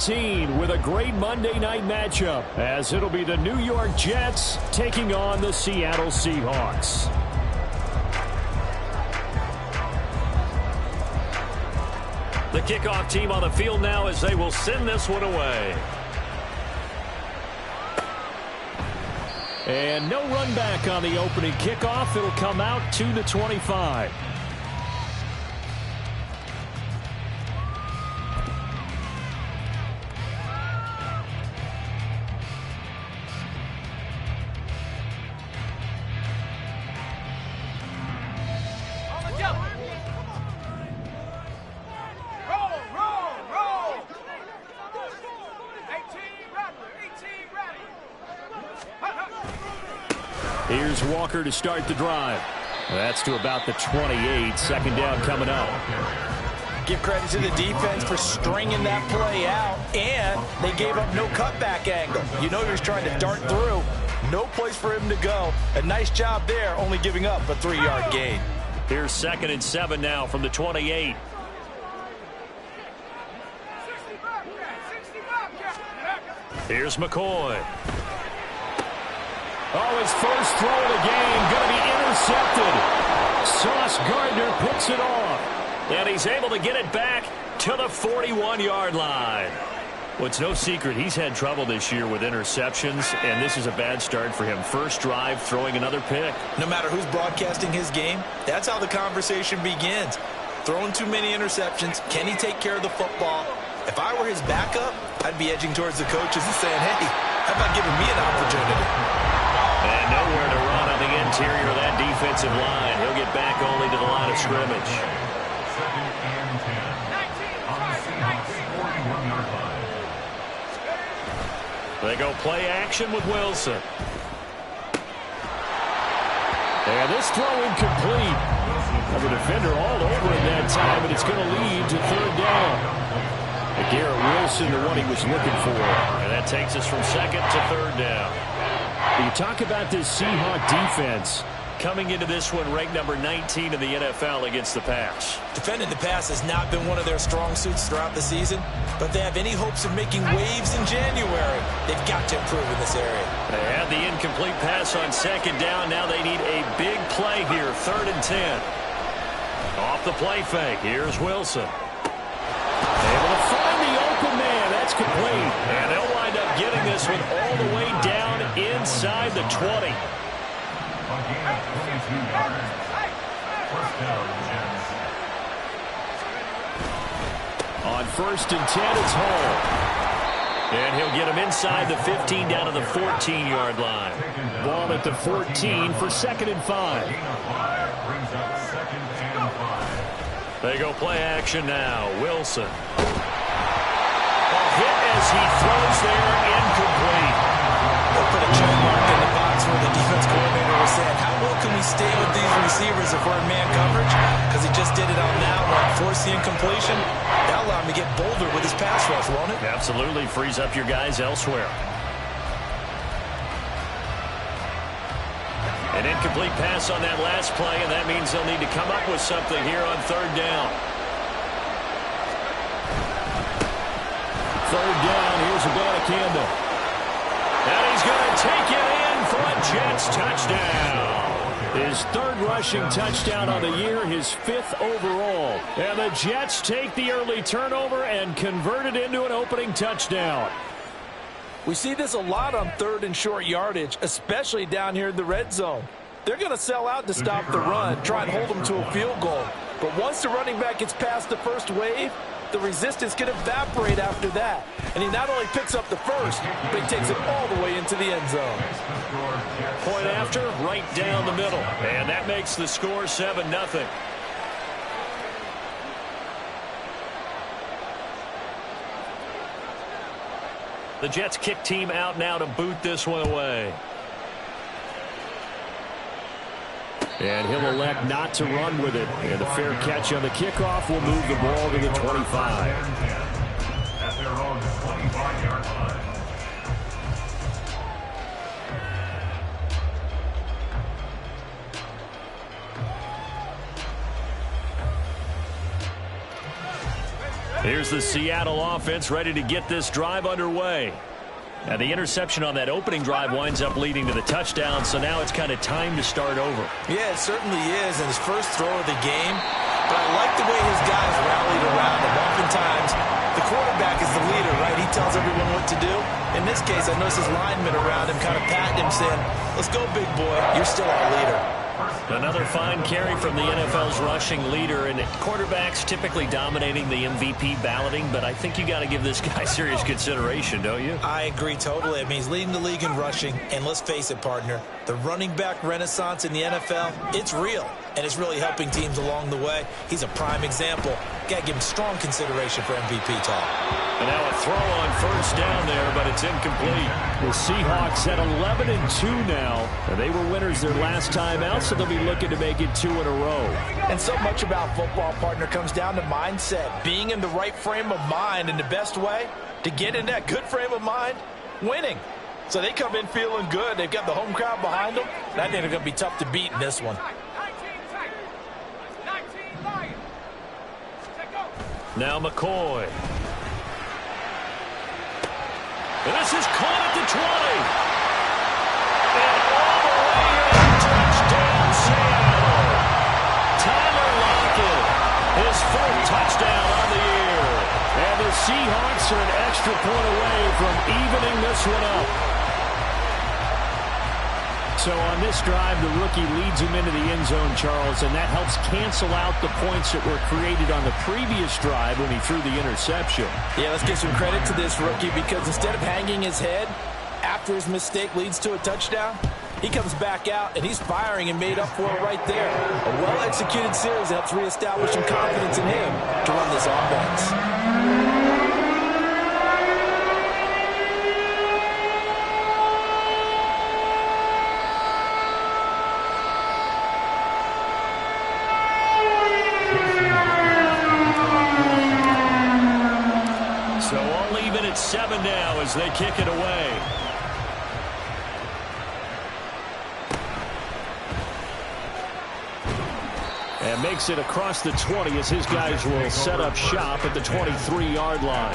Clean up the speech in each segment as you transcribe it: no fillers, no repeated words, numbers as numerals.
With a great Monday night matchup, as it'll be the New York Jets taking on the Seattle Seahawks. The kickoff team on the field now as they will send this one away. And no run back on the opening kickoff. It'll come out to the 25. Here's Walker to start the drive. That's to about the 28. Second down coming up. Give credit to the defense for stringing that play out, and they gave up no cutback angle. You know he was trying to dart through. No place for him to go. A nice job there, only giving up a 3-yard gain. Here's 2nd and 7 now from the 28. Here's McCoy. Oh, his first throw of the game going to be intercepted. Sauce Gardner picks it off. And he's able to get it back to the 41-yard line. Well, it's no secret he's had trouble this year with interceptions, and this is a bad start for him. First drive, throwing another pick. No matter who's broadcasting his game, that's how the conversation begins. Throwing too many interceptions. Can he take care of the football? If I were his backup, I'd be edging towards the coaches and saying, hey, how about giving me an opportunity? And nowhere to run on the interior of that defensive line. He'll get back only to the line of scrimmage. They go play action with Wilson. And this throw incomplete. The defender all over it that time, but it's going to lead to 3rd down. Garrett Wilson, the one he was looking for. And that takes us from 2nd to 3rd down. You talk about this Seahawk defense. Coming into this one, ranked number 19 in the NFL against the pass. Defending the pass has not been one of their strong suits throughout the season, but they have any hopes of making waves in January. They've got to improve in this area. They had the incomplete pass on 2nd down. Now they need a big play here, 3rd and 10. Off the play fake, here's Wilson. Able to find the open man. That's complete. And they'll wind up getting this one all the way down inside the 20. On 1st and 10, it's Hall. And he'll get him inside the 15 down to the 14-yard line. Ball at the 14 for 2nd and 5. They go play action now. Wilson. A hit as he throws there, incomplete. They'll put a check mark in the box where the defense coordinator was saying, how well can we stay with these receivers if we're in man coverage? Because he just did it on that one. Force the incompletion. That'll allow him to get bolder with his pass rush, won't it? Absolutely. Frees up your guys elsewhere. An incomplete pass on that last play, and that means they'll need to come up with something here on 3rd down. 3rd down, here's Abanikanda. And he's going to take it in for a Jets touchdown. His 3rd rushing touchdown on the year, his 5th overall. And the Jets take the early turnover and convert it into an opening touchdown. We see this a lot on 3rd and short yardage, especially down here in the red zone. They're going to sell out to stop the run, try and hold them to a field goal. But once the running back gets past the first wave, the resistance can evaporate after that. And he not only picks up the first, but he takes it all the way into the end zone. Point after, right down the middle. And that makes the score 7-0. The Jets kick team out now to boot this one away. And he'll elect not to run with it. And a fair catch on the kickoff will move the ball to the 25. At their own 25-yard line. Here's the Seattle offense ready to get this drive underway. And the interception on that opening drive winds up leading to the touchdown, so now it's kind of time to start over. Yeah, it certainly is, and his first throw of the game. But I like the way his guys rallied around him. Oftentimes, the quarterback is the leader, right? He tells everyone what to do. In this case, I noticed his linemen around him kind of patting him, saying, "Let's go, big boy. You're still our leader." Another fine carry from the NFL's rushing leader, and quarterbacks typically dominating the MVP balloting, but I think you got to give this guy serious consideration, don't you? I agree totally. I mean, he's leading the league in rushing, and let's face it, partner, the running back renaissance in the NFL, it's real, and it's really helping teams along the way. He's a prime example. Got to give him strong consideration for MVP talk. And now a throw on first down there, but it's incomplete. The Seahawks at 11-2 now. They were winners their last time out, so they'll be looking to make it 2 in a row. And so much about football, partner, comes down to mindset. Being in the right frame of mind, and the best way to get in that good frame of mind, winning. So they come in feeling good. They've got the home crowd behind them. And I think they're going to be tough to beat in this one. Now McCoy. And this is caught at the 20. And all the way in. Touchdown, Seattle. Tyler Lockett, his fourth touchdown on the year. And the Seahawks are an extra point away from evening this one up. So on this drive, the rookie leads him into the end zone, Charles, and that helps cancel out the points that were created on the previous drive when he threw the interception. Yeah, let's give some credit to this rookie, because instead of hanging his head after his mistake leads to a touchdown, he comes back out and he's firing and made up for it right there. A well-executed series helps reestablish some confidence in him to run this offense. So all even at 7 now as they kick it away. And makes it across the 20 as his guys will set up shop at the 23-yard line.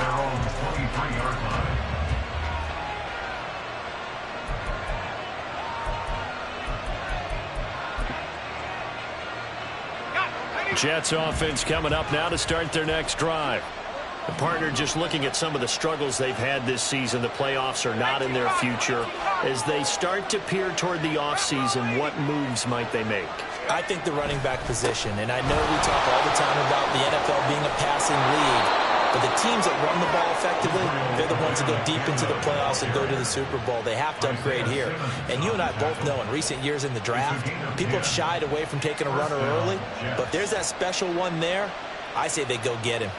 Jets offense coming up now to start their next drive. The partner just looking at some of the struggles they've had this season. The playoffs are not in their future. As they start to peer toward the offseason, what moves might they make? I think the running back position, and I know we talk all the time about the NFL being a passing league, but the teams that run the ball effectively, they're the ones that go deep into the playoffs and go to the Super Bowl. They have to upgrade here. And you and I both know in recent years in the draft, people have shied away from taking a runner early, but if there's that special one there, I say they go get him.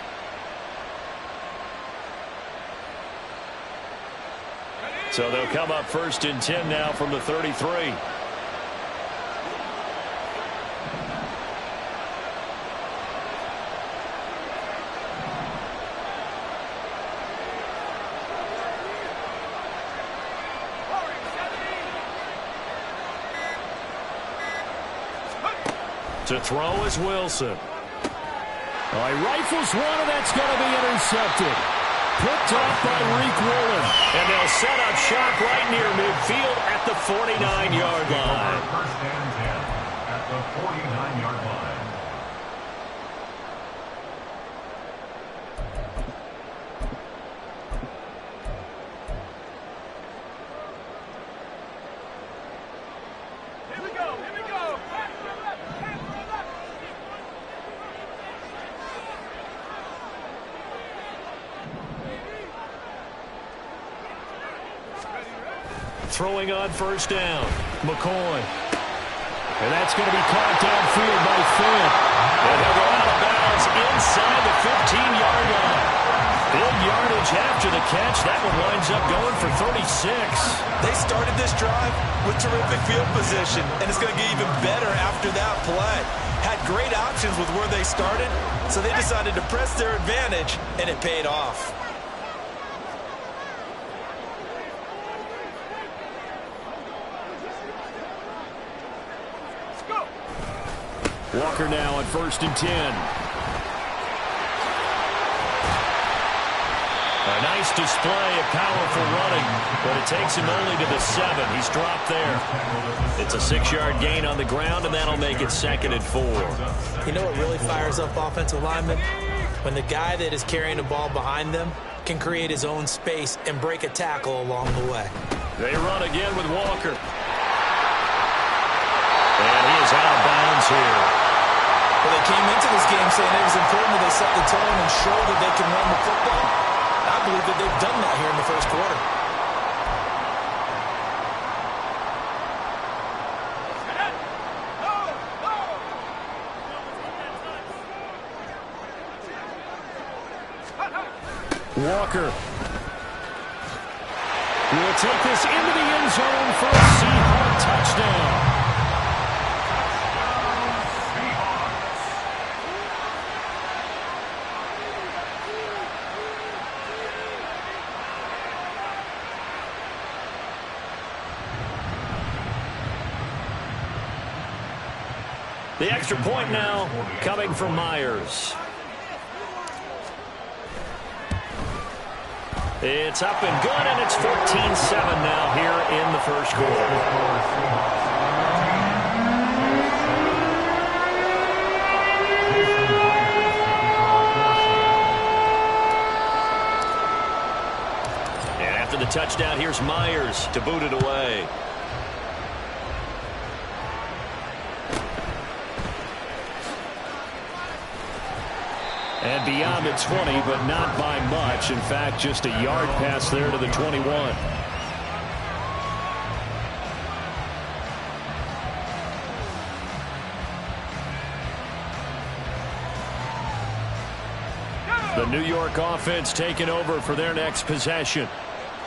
So they'll come up 1st and 10 now from the 33. To throw is Wilson. All right, rifles one, and that's going to be intercepted. Picked off by Reek Woolen. And they'll set up shop right near midfield at the 49-yard line. First and 10 at the 49-yard line. Throwing on first down. McCoy. And that's going to be caught downfield by Finn. And he'll go out of bounds inside the 15-yard line. Big yardage after the catch. That one winds up going for 36. They started this drive with terrific field position, and it's going to get even better after that play. Had great options with where they started, so they decided to press their advantage, and it paid off. Walker now at 1st and 10. A nice display of powerful running, but it takes him only to the 7. He's dropped there. It's a 6-yard gain on the ground, and that'll make it 2nd and 4. You know what really fires up offensive linemen? When the guy that is carrying the ball behind them can create his own space and break a tackle along the way. They run again with Walker. And he is out of bounds here. Well, they came into this game saying it was important that they set the tone and show that they can run the football. I believe that they've done that here in the first quarter. Walker will take this into the end zone for a Seahawks touchdown. The extra point now coming from Myers. It's up and good, and it's 14-7 now here in the first quarter. And after the touchdown, here's Myers to boot it away. And beyond the 20, but not by much. In fact, just a yard pass there to the 21. The New York offense taking over for their next possession.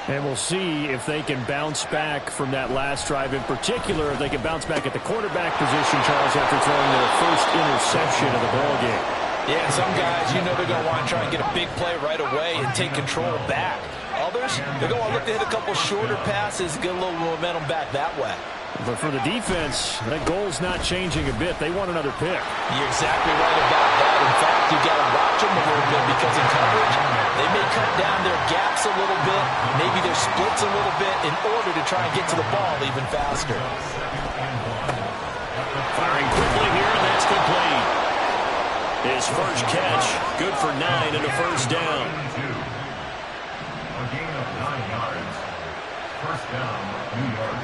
And we'll see if they can bounce back from that last drive. In particular, if they can bounce back at the quarterback position, Charles, after throwing their first interception of the ballgame. Yeah, some guys, you know they're going to want to try and get a big play right away and take control back. Others, they're going to look to hit a couple shorter passes, get a little momentum back that way. But for the defense, that goal's not changing a bit. They want another pick. You're exactly right about that. In fact, you got to watch them a little bit because in coverage, they may cut down their gaps a little bit, maybe their splits a little bit in order to try and get to the ball even faster. Firing quickly here, and that's complete. His first catch, good for 9 and a first down. A gain of 9 yards. First down, New York.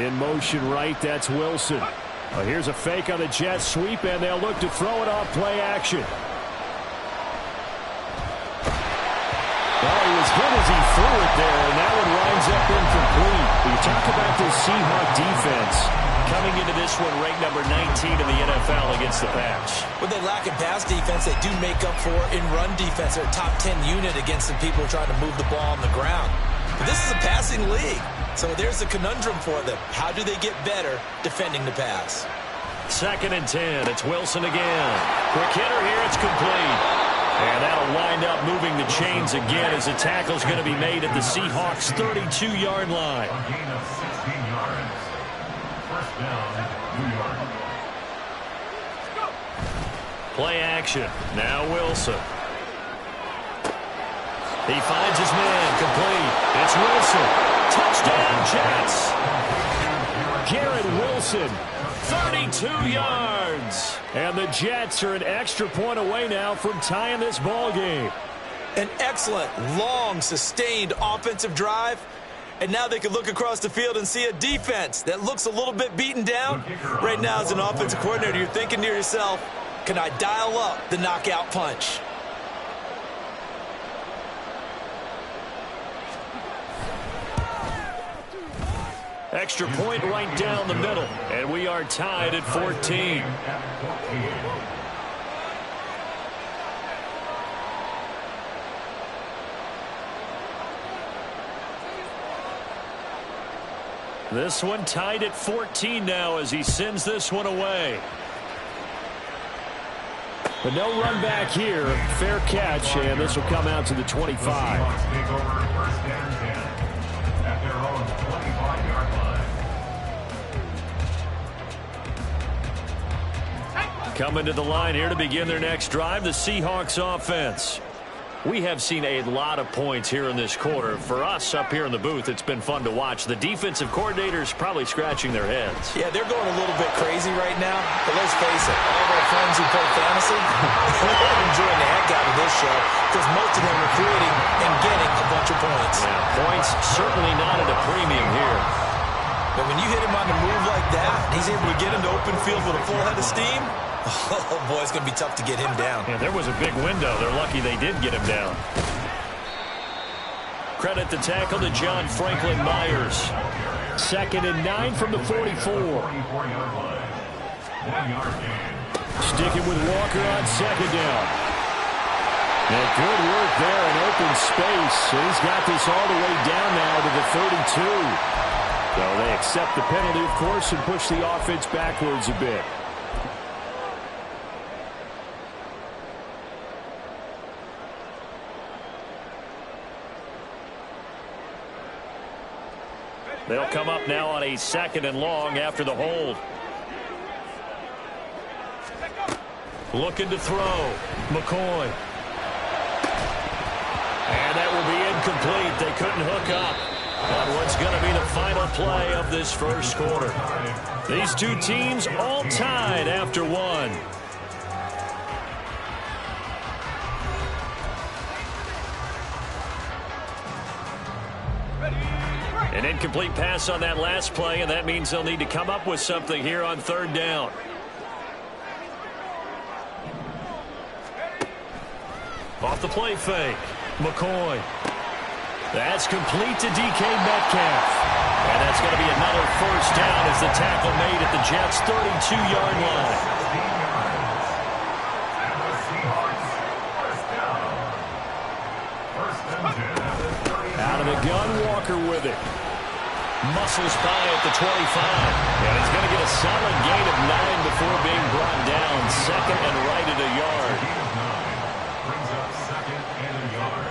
In motion right, that's Wilson. Here's a fake on the jet sweep, and they'll look to throw it off play action. Well, he was hit as he threw it there, and that one winds up incomplete. You talk about this Seahawk defense. Coming into this one, ranked number 19 in the NFL against the pass. When they lack in pass defense, they do make up for in run defense. They're a top 10 unit against the people trying to move the ball on the ground. But this is a passing league, so there's a conundrum for them. How do they get better defending the pass? 2nd and 10. It's Wilson again. Quick hitter here. It's complete. And that'll wind up moving the chains again as the tackle's going to be made at the Seahawks' 32-yard line. A gain of 16 yards. First down, New York. Play action. Now Wilson. He finds his man. Complete. It's Wilson. Touchdown, Jets. Garrett Wilson. 32 yards. And the Jets are an extra point away now from tying this ball game. An excellent, long, sustained offensive drive. And now they can look across the field and see a defense that looks a little bit beaten down. Right now, as an offensive coordinator, you're thinking to yourself, can I dial up the knockout punch? Extra point right down the middle. And we are tied at 14. This one tied at 14 now as he sends this one away. But no run back here. Fair catch, and this will come out to the 25. Take over first and 10 at their own 25-yard line. Coming to the line here to begin their next drive, the Seahawks offense. We have seen a lot of points here in this quarter. For us up here in the booth, it's been fun to watch. The defensive coordinators probably scratching their heads. Yeah, they're going a little bit crazy right now. But let's face it, all of our friends who play fantasy, they're enjoying the heck out of this show because most of them are creating and getting a bunch of points. Yeah, points certainly not at a premium here. But when you hit him on the move like that, he's able to get into open field with a full head of steam. Oh, boy, it's going to be tough to get him down. Yeah, there was a big window. They're lucky they did get him down. Credit the tackle to John Franklin Myers. 2nd and 9 from the 44. Sticking with Walker on 2nd down. And good work there in open space. And he's got this all the way down now to the 32. So they accept the penalty, of course, and push the offense backwards a bit. They'll come up now on a 2nd and long after the hold. Looking to throw. McCoy. And that will be incomplete. They couldn't hook up. That one's going to be the final play of this first quarter. These two teams all tied after one. An incomplete pass on that last play, and that means they'll need to come up with something here on 3rd down. Off the play fake. McCoy. That's complete to DK Metcalf. And that's going to be another 1st down as the tackle made at the Jets' 32-yard line. Out of the gun, Walker with it. Muscles by at the 25. And he's going to get a solid gain of 9 before being brought down. 2nd and right at a yard. Brings up 2nd and a yard.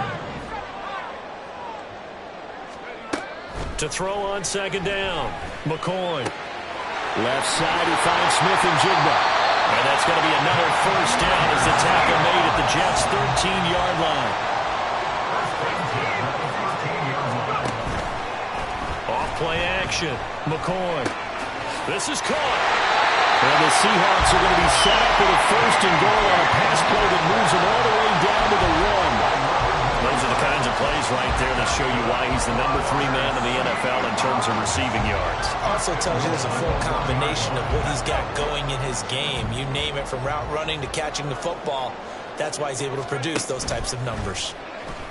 To throw on 2nd down. McCoy. Left side, he finds Smith and Jigba. And that's going to be another 1st down as the tackle made at the Jets' 13-yard line. Off-play action. McCoy. This is caught. And the Seahawks are going to be set up with a 1st and goal on a pass play that moves them all the way down to the 1. Those are the kinds of plays right there that show you why he's the number 3 man in the NFL in terms of receiving yards. Also tells you there's a full combination of what he's got going in his game. You name it, from route running to catching the football. That's why he's able to produce those types of numbers.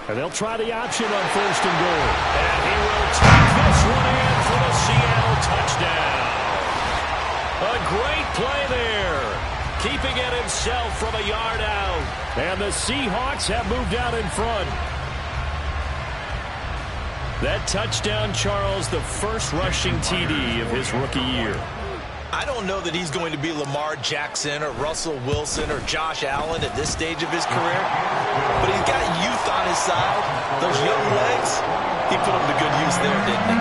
And they'll try the option on 1st and goal. And he will take this one in for the Seattle touchdown. A great play there. Keeping it himself from a yard out. And the Seahawks have moved out in front. That touchdown, Charles, the first rushing TD of his rookie year. I don't know that he's going to be Lamar Jackson or Russell Wilson or Josh Allen at this stage of his career, but he's got youth on his side. Those young legs, he put them to good use there, didn't he?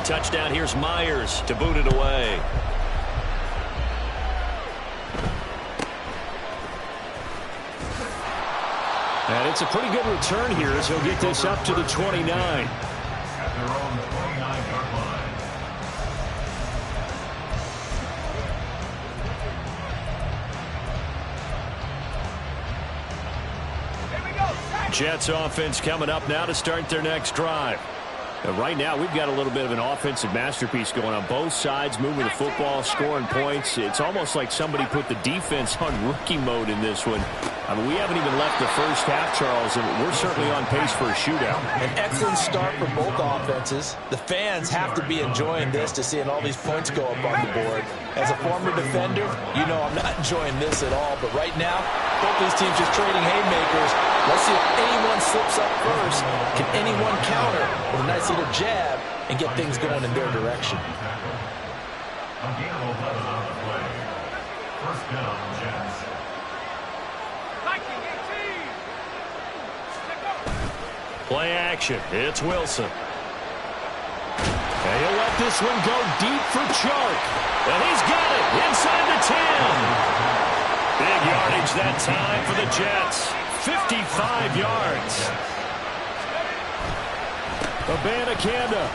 Touchdown, here's Myers to boot it away. And it's a pretty good return here as he'll get this up to the 29. At their own 29-yard line. Jets offense coming up now to start their next drive. Right now, we've got a little bit of an offensive masterpiece going on. Both sides moving the football, scoring points. It's almost like somebody put the defense on rookie mode in this one. I mean, we haven't even left the first half, Charles, and we're certainly on pace for a shootout. An excellent start for both offenses. The fans have to be enjoying this to seeing all these points go up on the board. As a former defender, you know I'm not enjoying this at all. But right now, both these teams just trading haymakers. Let's see if anyone slips up first. Can anyone counter with a nice little jab and get things going in their direction. A gain of 11 on the play. First down, Jets. Play action. It's Wilson. And he'll let this one go deep for Chark. And he's got it inside the 10. Big yardage that time for the Jets. 55 yards. Abanikanda.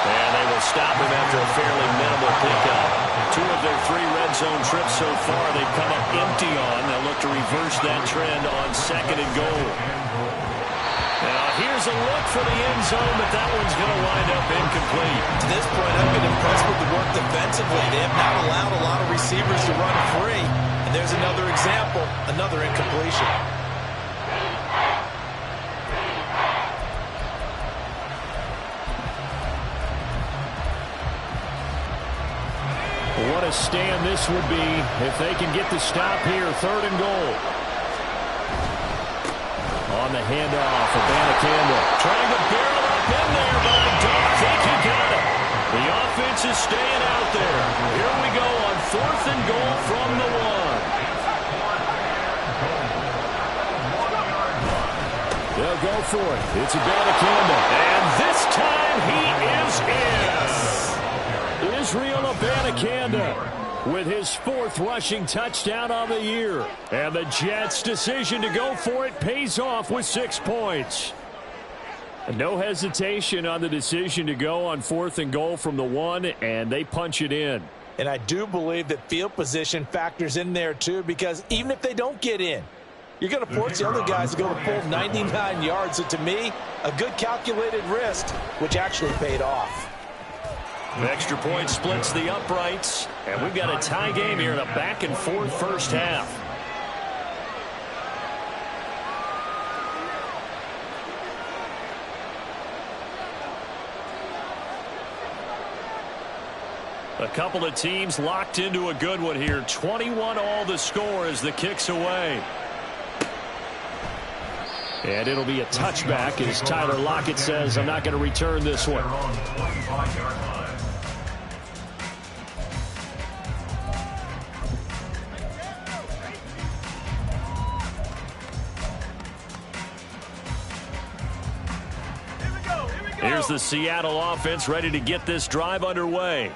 And they will stop him after a fairly minimal pickup. 2 of their 3 red zone trips so far they've come up empty on. They'll look to reverse that trend on 2nd and goal. Now here's a look for the end zone, but that one's going to wind up incomplete. To this point, I've been impressed with the work defensively. They have not allowed a lot of receivers to run free. And there's another example, another incompletion. What a stand this would be if they can get the stop here. 3rd and goal. On the handoff, Abanikanda Trying to barrel up in there, but I don't think he got it. The offense is staying out there. Here we go on 4th and goal from the 1. They'll go for it. It's Abanikanda. And this time he is in. Israel Abanikanda with his 4th rushing touchdown on the year. And the Jets' decision to go for it pays off with 6 points. No hesitation on the decision to go on 4th and goal from the 1, and they punch it in. And I do believe that field position factors in there too, because even if they don't get in, you're going to force the other guys to go the full 99 yards. So to me, a good calculated risk, which actually paid off. An extra point splits the uprights, and we've got a tie game here in a back-and-forth first half. A couple of teams locked into a good one here. 21 all the score as the kick's away. And it'll be a touchback as Tyler Lockett says, I'm not going to return this one. Here's the Seattle offense ready to get this drive underway.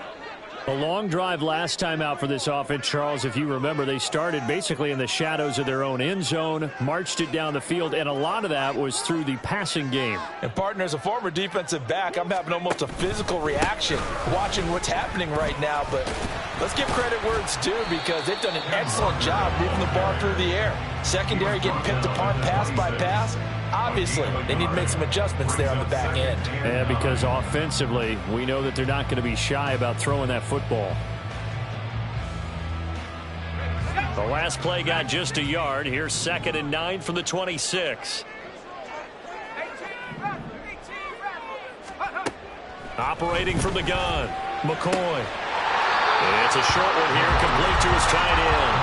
A long drive last time out for this offense, Charles. If you remember, they started basically in the shadows of their own end zone, marched it down the field, and a lot of that was through the passing game. And, partner, as a former defensive back, I'm having almost a physical reaction watching what's happening right now. But let's give credit where it's due, because they've done an excellent job moving the ball through the air. Secondary getting picked apart pass by pass. Obviously, they need to make some adjustments there on the back end. Yeah, because offensively, we know that they're not going to be shy about throwing that football. The last play got just a yard. Here's 2nd and 9 from the 26. Operating from the gun, McCoy. It's a short one here, complete to his tight end.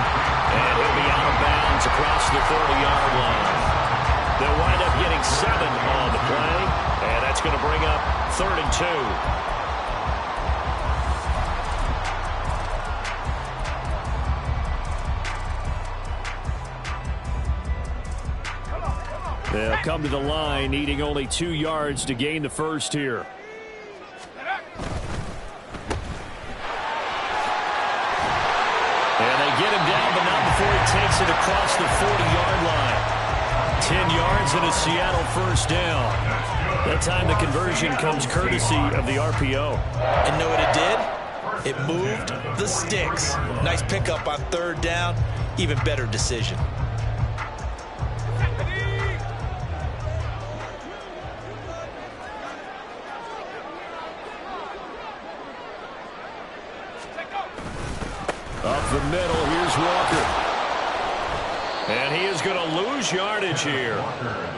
And he'll be out of bounds across the 30-yard line. They'll wind up getting 7 on the play, and that's going to bring up 3rd and 2. They'll come to the line, needing only 2 yards to gain the first here. And they get him down, but not before he takes it across the 40-yard line. 10 yards and a Seattle first down. That time the conversion comes courtesy of the RPO. And know what it did? It moved the sticks. Nice pickup on 3rd down. Even better decision. Up the middle, here's Walker. And he is going to lose yardage here.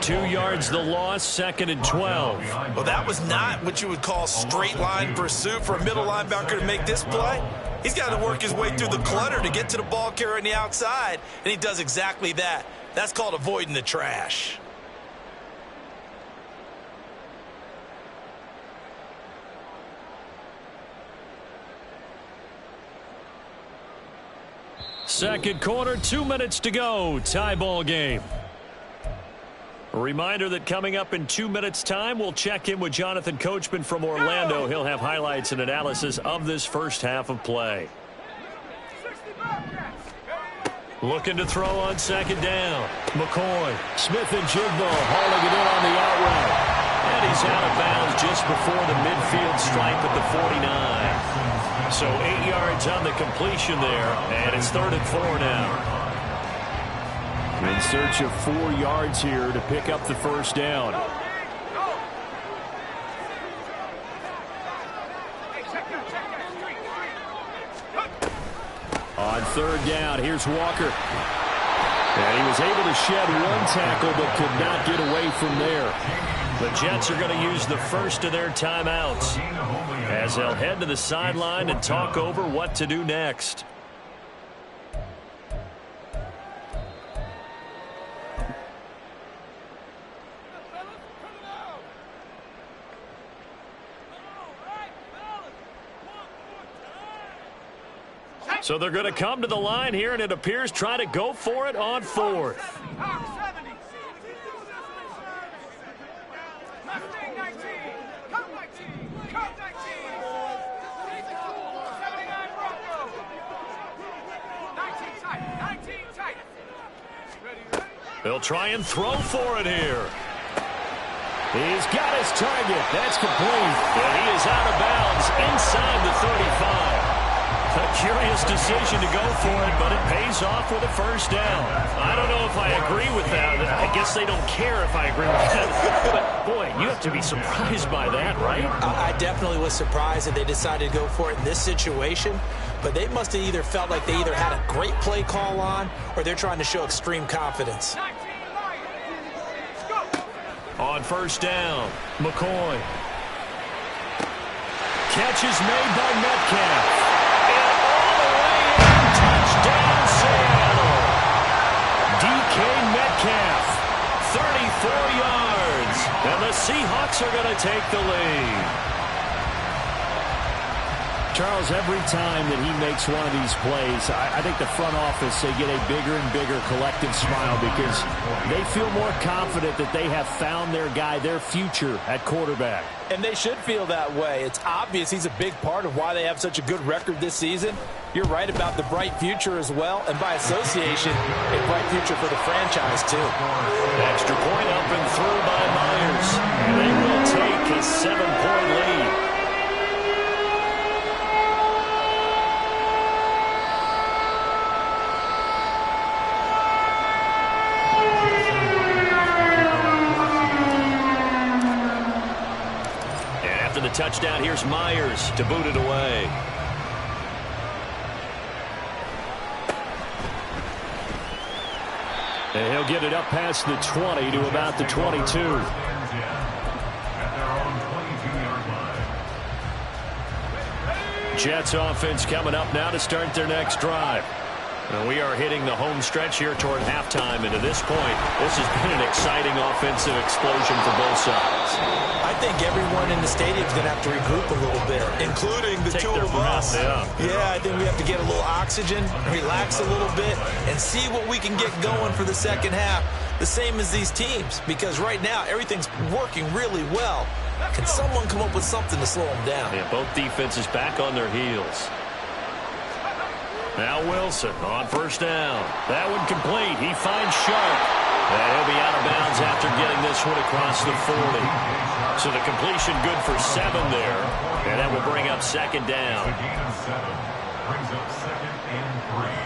2 yards the loss, 2nd and 12. Well, that was not what you would call straight line pursuit for a middle linebacker to make this play. He's got to work his way through the clutter to get to the ball carrier on the outside, and he does exactly that. That's called avoiding the trash. Second quarter, 2 minutes to go. Tie ball game. A reminder that coming up in 2 minutes' time, we'll check in with Jonathan Coachman from Orlando. He'll have highlights and analysis of this first half of play. Looking to throw on second down. McCoy. Smith and Jigbo hauling it in on the out route. And he's out of bounds just before the midfield stripe at the 49. So 8 yards on the completion there, and it's 3rd and 4 now. In search of 4 yards here to pick up the first down. On 3rd down, here's Walker. And he was able to shed one tackle but could not get away from there. The Jets are going to use the first of their timeouts as they'll head to the sideline and talk over what to do next. So they're going to come to the line here, and it appears try to go for it on 4th. They'll try and throw for it here. He's got his target. That's complete. And he is out of bounds inside the 35. A curious decision to go for it, but it pays off with a first down. I don't know if I agree with that. I guess they don't care if I agree with that. But, boy, you have to be surprised by that, right? I definitely was surprised that they decided to go for it in this situation. But they must have either felt like they either had a great play call on or they're trying to show extreme confidence. On first down, McCoy. Catch is made by Metcalf. Touchdown, Seattle. DK Metcalf, 34 yards. And the Seahawks are going to take the lead. Charles, every time that he makes one of these plays, I think the front office, they get a bigger and bigger collective smile because they feel more confident that they have found their guy, their future at quarterback. And they should feel that way. It's obvious he's a big part of why they have such a good record this season. You're right about the bright future as well, and by association, a bright future for the franchise too. Extra point up and through by Myers. And they will take a 7-point lead. The touchdown, here's Myers to boot it away. And he'll get it up past the 20 to about the 22. Jets offense coming up now to start their next drive. And we are hitting the home stretch here toward halftime, and to this point, this has been an exciting offensive explosion for both sides. I think everyone in the stadium is going to have to regroup a little bit, including the two of us. Yeah, I think we have to get a little oxygen, relax a little bit, and see what we can get going for the second half, the same as these teams, because right now everything's working really well. Can someone come up with something to slow them down? Yeah, both defenses back on their heels. Now Wilson on first down. That one complete. He finds Sharp. And he'll be out of bounds after getting this one across the 40. So the completion good for 7 there. And that will bring up second down. Brings up 2nd and 3.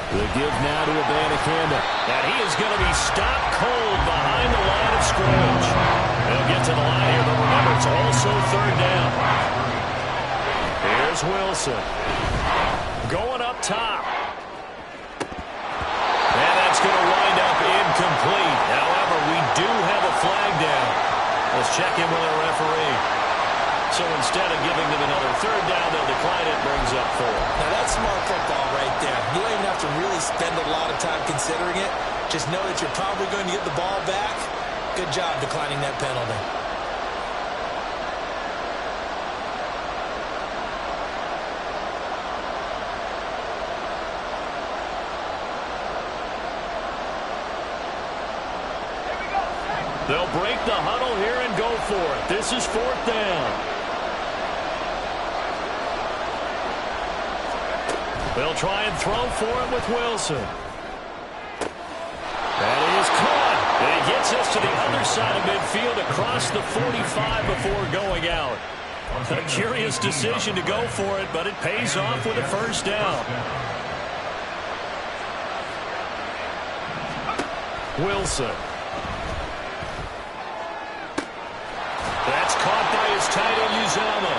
The give now to Abanikanda. And he is going to be stopped cold behind the line of scrimmage. They'll get to the line here, but remember, it's also 3rd down. Here's Wilson. Going up top. And that's going to wind up incomplete. However, we do have a flag down. Let's check in with our referee. So instead of giving them another 3rd down, they'll decline it, brings up 4. Now that's smart football right there. You don't even have to really spend a lot of time considering it. Just know that you're probably going to get the ball back. Good job declining that penalty. They'll break the huddle here and go for it. This is 4th down. They'll try and throw for it with Wilson. That is caught. And he gets us to the other side of midfield across the 45 before going out. A curious decision to go for it, but it pays off with a first down. Wilson. That's caught by his tight end, Uzama.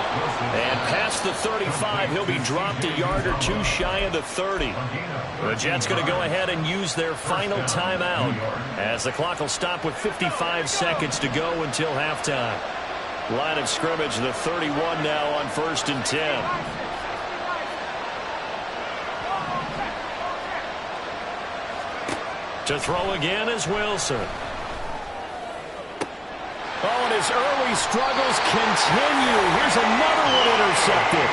And past the 35, he'll be dropped a yard or two shy of the 30. The Jets going to go ahead and use their final timeout as the clock will stop with 55 seconds to go until halftime. Line of scrimmage, the 31 now on 1st and 10. To throw again is Wilson. Oh, and his early struggles continue. Here's another one intercepted.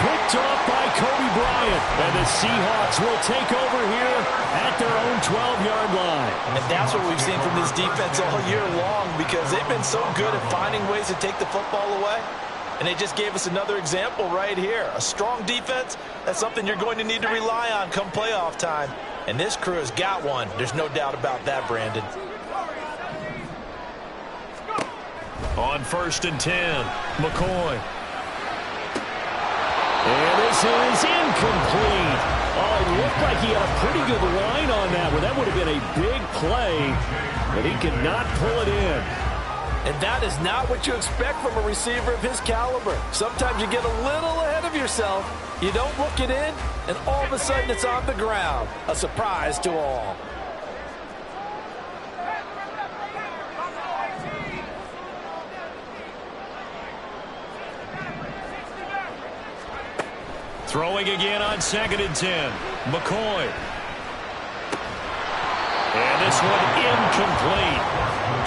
Picked off by Kobe Bryant. And the Seahawks will take over here at their own 12-yard line. And that's what we've seen from this defense all year long, because they've been so good at finding ways to take the football away. And they just gave us another example right here. A strong defense, that's something you're going to need to rely on come playoff time. And this crew has got one. There's no doubt about that, Brandon. On 1st and 10, McCoy. And this is incomplete. Oh, it looked like he had a pretty good line on that one. That would have been a big play, but he could not pull it in. And that is not what you expect from a receiver of his caliber. Sometimes you get a little ahead of yourself. You don't look it in, and all of a sudden it's on the ground. A surprise to all. Throwing again on 2nd and 10. McCoy. And this one incomplete.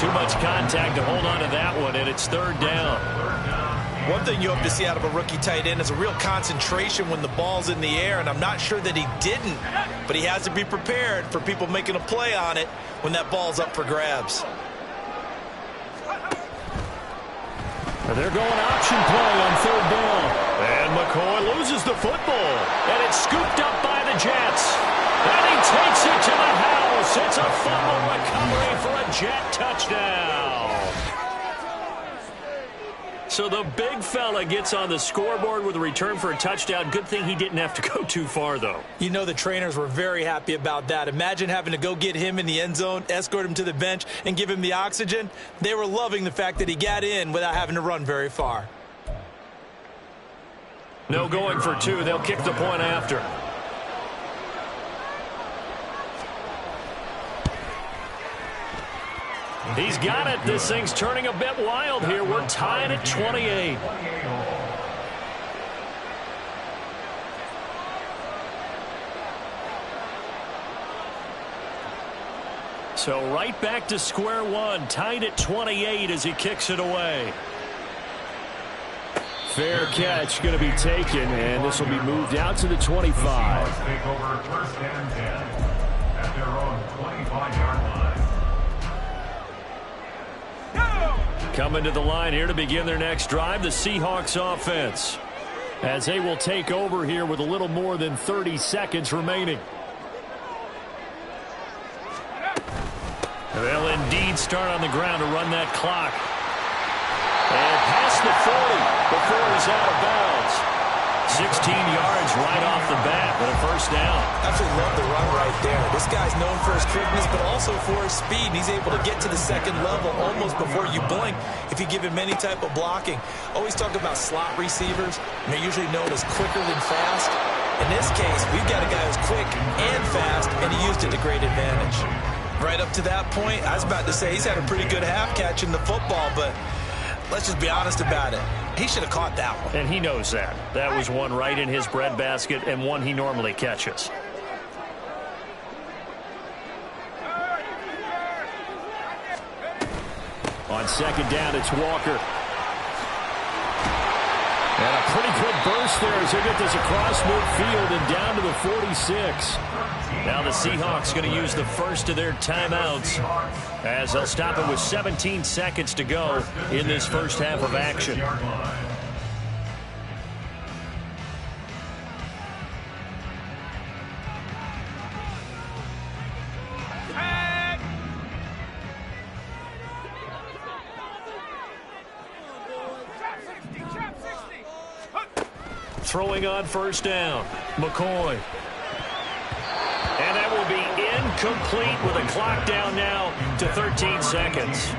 Too much contact to hold on to that one, and it's 3rd down. One thing you hope to see out of a rookie tight end is a real concentration when the ball's in the air, and I'm not sure that he didn't, but he has to be prepared for people making a play on it when that ball's up for grabs. They're going option play on 3rd down. And McCoy loses the football. And it's scooped up by the Jets. And he takes it to the house. It's a fumble recovery for a Jet touchdown. So the big fella gets on the scoreboard with a return for a touchdown. Good thing he didn't have to go too far, though. You know the trainers were very happy about that. Imagine having to go get him in the end zone, escort him to the bench, and give him the oxygen. They were loving the fact that he got in without having to run very far. No going for 2. They'll kick the point after. He's got it. This thing's turning a bit wild here. We're tied at 28. So right back to square one, tied at 28 as he kicks it away. Fair catch going to be taken, and this will be moved out to the 25. Take over 1st and 10 at their own 25-yard line. Coming to the line here to begin their next drive, the Seahawks offense, as they will take over here with a little more than 30 seconds remaining. They'll indeed start on the ground to run that clock. And past the 40 before he's out of bounds. 16 yards right off the bat, but a first down. Absolutely love the run right there. This guy's known for his quickness, but also for his speed. He's able to get to the second level almost before you blink if you give him any type of blocking. Always talk about slot receivers. They're usually known as quicker than fast. In this case, we've got a guy who's quick and fast, and he used it to great advantage. Right up to that point, I was about to say he's had a pretty good half catching the football, but let's just be honest about it. He should have caught that one. And he knows that. That was one right in his breadbasket and one he normally catches. On second down, it's Walker. And a pretty good burst there as they get this across midfield and down to the 46. Now the Seahawks going to use the first of their timeouts as they'll stop it with 17 seconds to go in this first half of action. Throwing on first down, McCoy. And that will be incomplete with a clock down now to 13 seconds.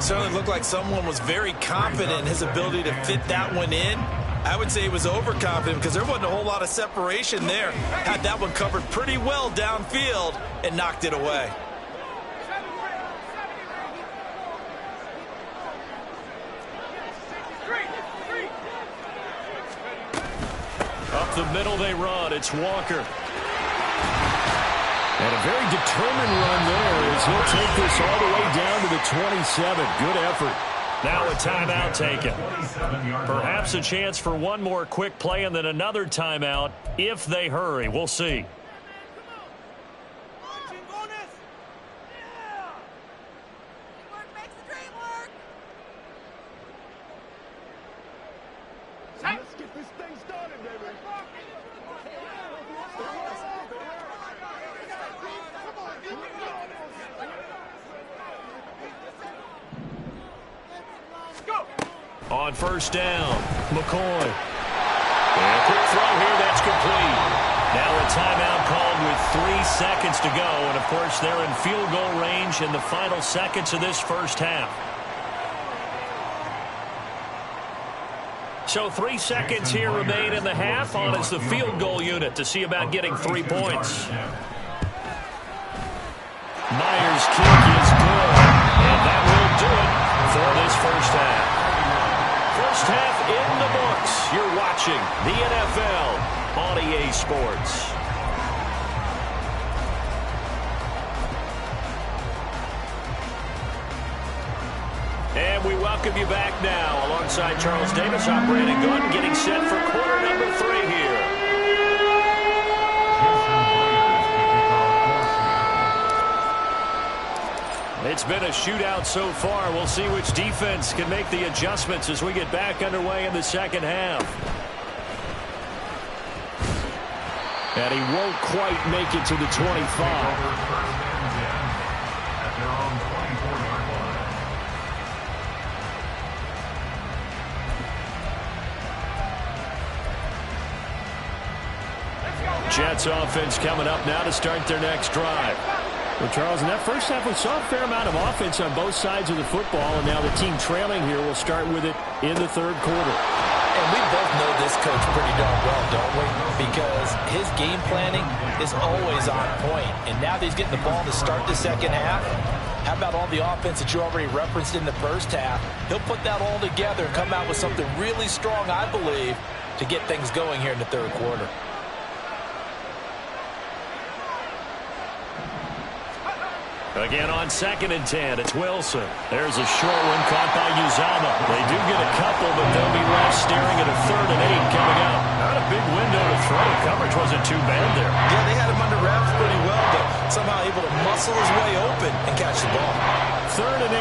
Certainly looked like someone was very confident in his ability to fit that one in. I would say he was overconfident because there wasn't a whole lot of separation there. Had that one covered pretty well downfield and knocked it away. Up the middle they run. It's Walker. And a very determined run there as he'll take this all the way down to the 27. Good effort. Now a timeout taken. Perhaps a chance for one more quick play and then another timeout if they hurry. We'll see. Let's get this thing started, baby. On first down, McCoy. And a quick throw here, that's complete. Now a timeout called with 3 seconds to go. And, of course, they're in field goal range in the final seconds of this first half. So 3 seconds here remain in the half. On is the field goal unit to see about getting 3 points. Myers' kick is good. And that will do it for this first half. First half in the books. You're watching the NFL on EA Sports. And we welcome you back now alongside Charles Davis. I'm Brandon Gunn getting set for quarter number 3 here. It's been a shootout so far. We'll see which defense can make the adjustments as we get back underway in the second half. And he won't quite make it to the 25. Jets offense coming up now to start their next drive. Well, Charles, in that first half, we saw a fair amount of offense on both sides of the football, and now the team trailing here will start with it in the third quarter. And we both know this coach pretty darn well, don't we? Because his game planning is always on point. And now that he's getting the ball to start the second half, how about all the offense that you already referenced in the first half? He'll put that all together and come out with something really strong, I believe, to get things going here in the third quarter. Again on 2nd and 10, it's Wilson. There's a short one caught by Uzama. They do get a couple, but they'll be left staring at a 3rd and 8 coming up. Not a big window to throw. Coverage wasn't too bad there. Yeah, they had him under wraps pretty well, but somehow able to muscle his way open and catch the ball. 3rd and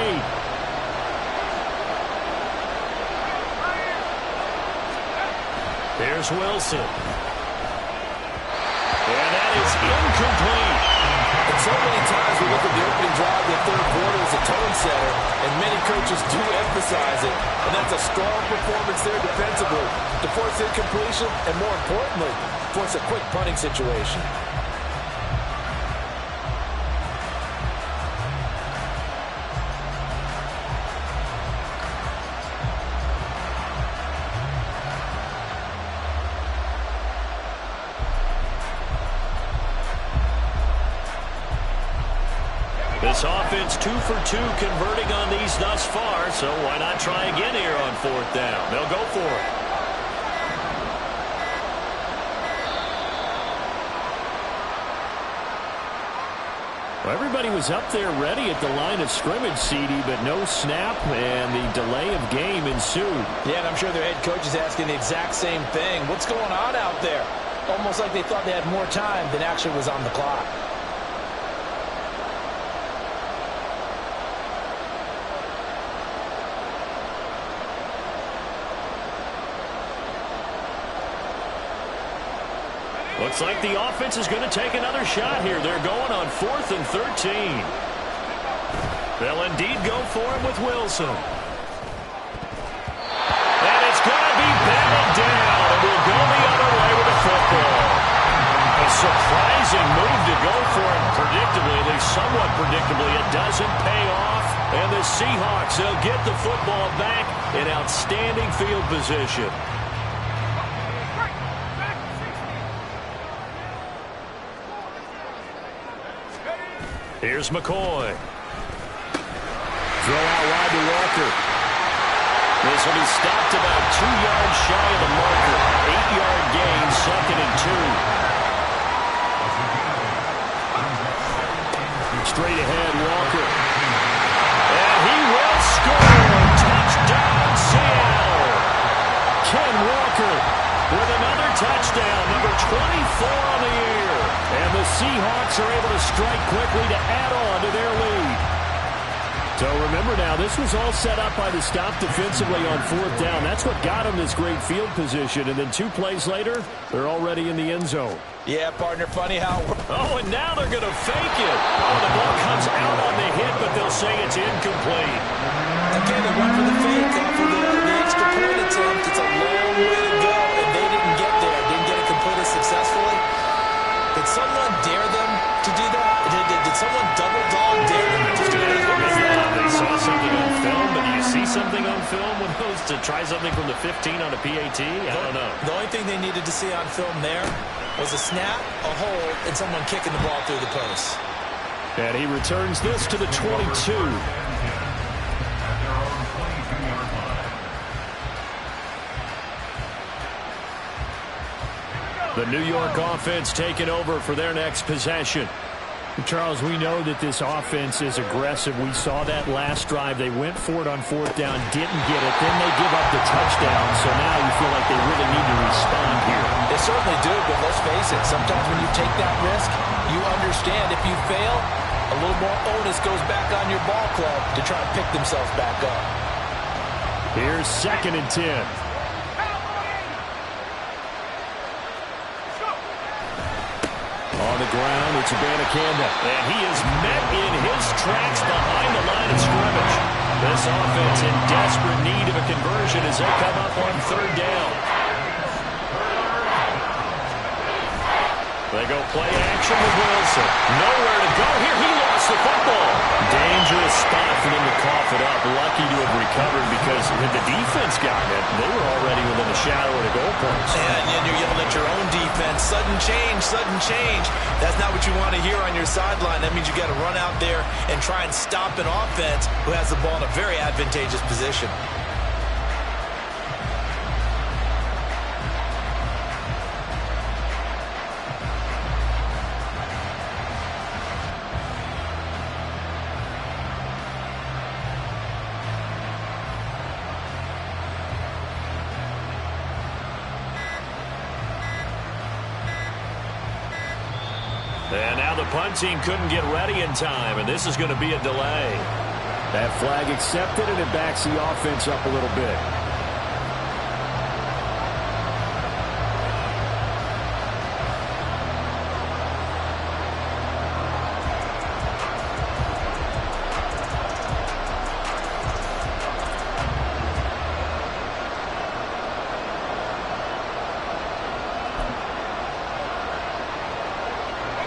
8. Here's Wilson. And that is incomplete. And so many times we look at the opening drive of the third quarter as a tone setter, and many coaches do emphasize it. And that's a strong performance there defensively to force incompletion and, more importantly, force a quick punting situation. This offense 2 for 2 converting on these thus far, so why not try again here on 4th down? They'll go for it. Everybody was up there ready at the line of scrimmage, CD, but no snap, and the delay of game ensued. Yeah, and I'm sure their head coach is asking the exact same thing. What's going on out there? Almost like they thought they had more time than actually was on the clock. Looks like the offense is going to take another shot here. They're going on 4th and 13. They'll indeed go for him with Wilson. And it's going to be batted down. And we'll go the other way with the football. A surprising move to go for him predictably, at least somewhat predictably. It doesn't pay off. And the Seahawks, they'll get the football back in outstanding field position. Here's McCoy. Throw out wide to Walker. This will be stopped about 2 yards shy of the marker. 8-yard gain, 2nd and 2. Straight ahead, Walker. And he will score. Touchdown, Seattle. Ken Walker with another touchdown, number 24 on the year. And the Seahawks are able to strike quickly to add on to their lead. So remember now, this was all set up by the stop defensively on 4th down. That's what got them this great field position. And then 2 plays later, they're already in the end zone. Yeah, partner, funny how... Oh, and now they're going to fake it. Oh, the ball comes out on the hit, but they'll say it's incomplete. Again, they went for the fake off of the extra point attempt. It's a long way to go, and they didn't get there. Didn't get it completed successfully. Did someone dare them to do that? Did someone double dog dare them to do that? They saw something on film, but do you see something on film with those to try something from the 15 on a PAT? I don't know. The only thing they needed to see on film there was a snap, a hold, and someone kicking the ball through the post. And he returns this to the 22. The New York offense taking over for their next possession. Charles, we know that this offense is aggressive. We saw that last drive. They went for it on 4th down, didn't get it. Then they give up the touchdown. So now you feel like they really need to respond here. They certainly do, but let's face it. Sometimes when you take that risk, you understand if you fail, a little more onus goes back on your ball club to try and pick themselves back up. Here's 2nd and 10. On the ground, it's Abanikanda. And he is met in his tracks behind the line of scrimmage. This offense in desperate need of a conversion as they come up on 3rd down. They go play action with Wilson. Nowhere to go here. He lost the football. Dangerous spot for them to cough it up. Lucky to have recovered because had the defense gotten it, they were already within a shadow of the goalpost. And you're yelling at your own defense. Sudden change, sudden change. That's not what you want to hear on your sideline. That means you got to run out there and try and stop an offense who has the ball in a very advantageous position. And now the punt team couldn't get ready in time, and this is going to be a delay. That flag accepted, and it backs the offense up a little bit.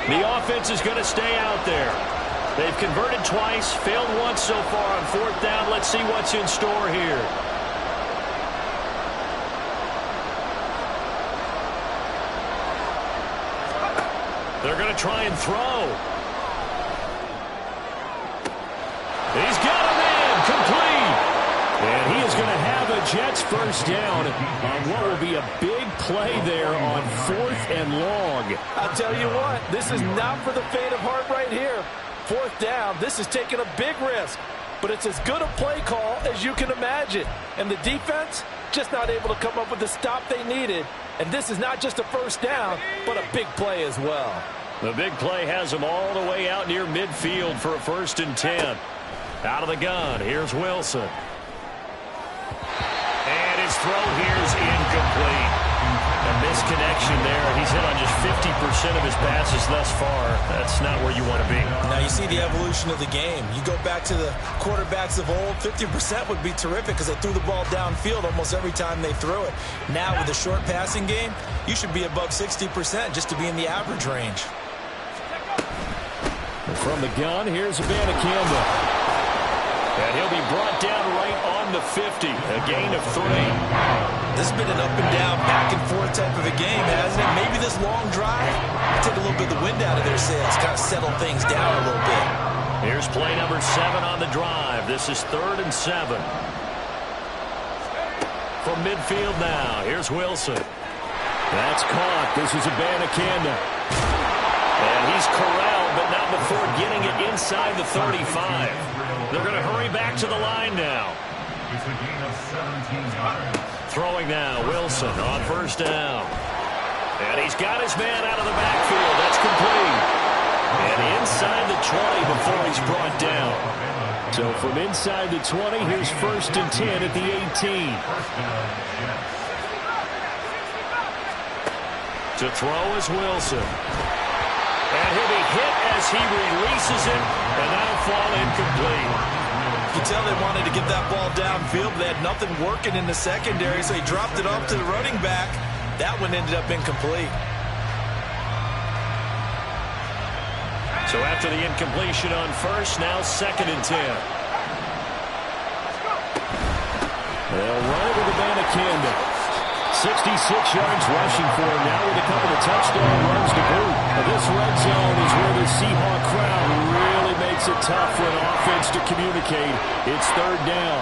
The offense is going to stay out there. They've converted twice, failed once so far on 4th down. Let's see what's in store here. They're going to try and throw. He's got him in, complete. And he is going to have a Jets first down on what will be a big play there on 4th and long. I'll tell you what, this is not for the faint of heart right here. 4th down, this is taking a big risk. But it's as good a play call as you can imagine. And the defense just not able to come up with the stop they needed. And this is not just a 1st down, but a big play as well. The big play has them all the way out near midfield for a 1st and 10. Out of the gun, here's Wilson. And his throw here's incomplete. A misconnection there. He's hit on just 50% of his passes thus far. That's not where you want to be. Now you see the evolution of the game. You go back to the quarterbacks of old, 50% would be terrific because they threw the ball downfield almost every time they threw it. Now with the short passing game, you should be above 60% just to be in the average range. From the gun, here's Campbell. And he'll be brought down right on the 50. A gain of 3. This has been an up-and-down, back-and-forth type of a game, hasn't it? Maybe this long drive take a little bit of the wind out of their sails, kind of settle things down a little bit. Here's play number 7 on the drive. This is 3rd and 7. From midfield now, here's Wilson. That's caught. This is Abanikanda. And he's corralled, but not before getting it inside the 35. They're going to hurry back to the line now. It's a gain of 17 yards. Throwing now, Wilson on 1st down. And he's got his man out of the backfield. That's complete. And inside the 20 before he's brought down. So from inside the 20, here's 1st and 10 at the 18. To throw is Wilson. And he'll be hit as he releases it, and that'll fall incomplete. You can tell they wanted to get that ball downfield. They had nothing working in the secondary, so he dropped it off to the running back. That one ended up incomplete. So after the incompletion on 1st, now 2nd and 10. They'll run it with Abanikanda. 66 yards rushing for him now with a couple of touchdown runs to boot. This red zone is where the Seahawk crowd really makes it tough for an offense to communicate. It's 3rd down.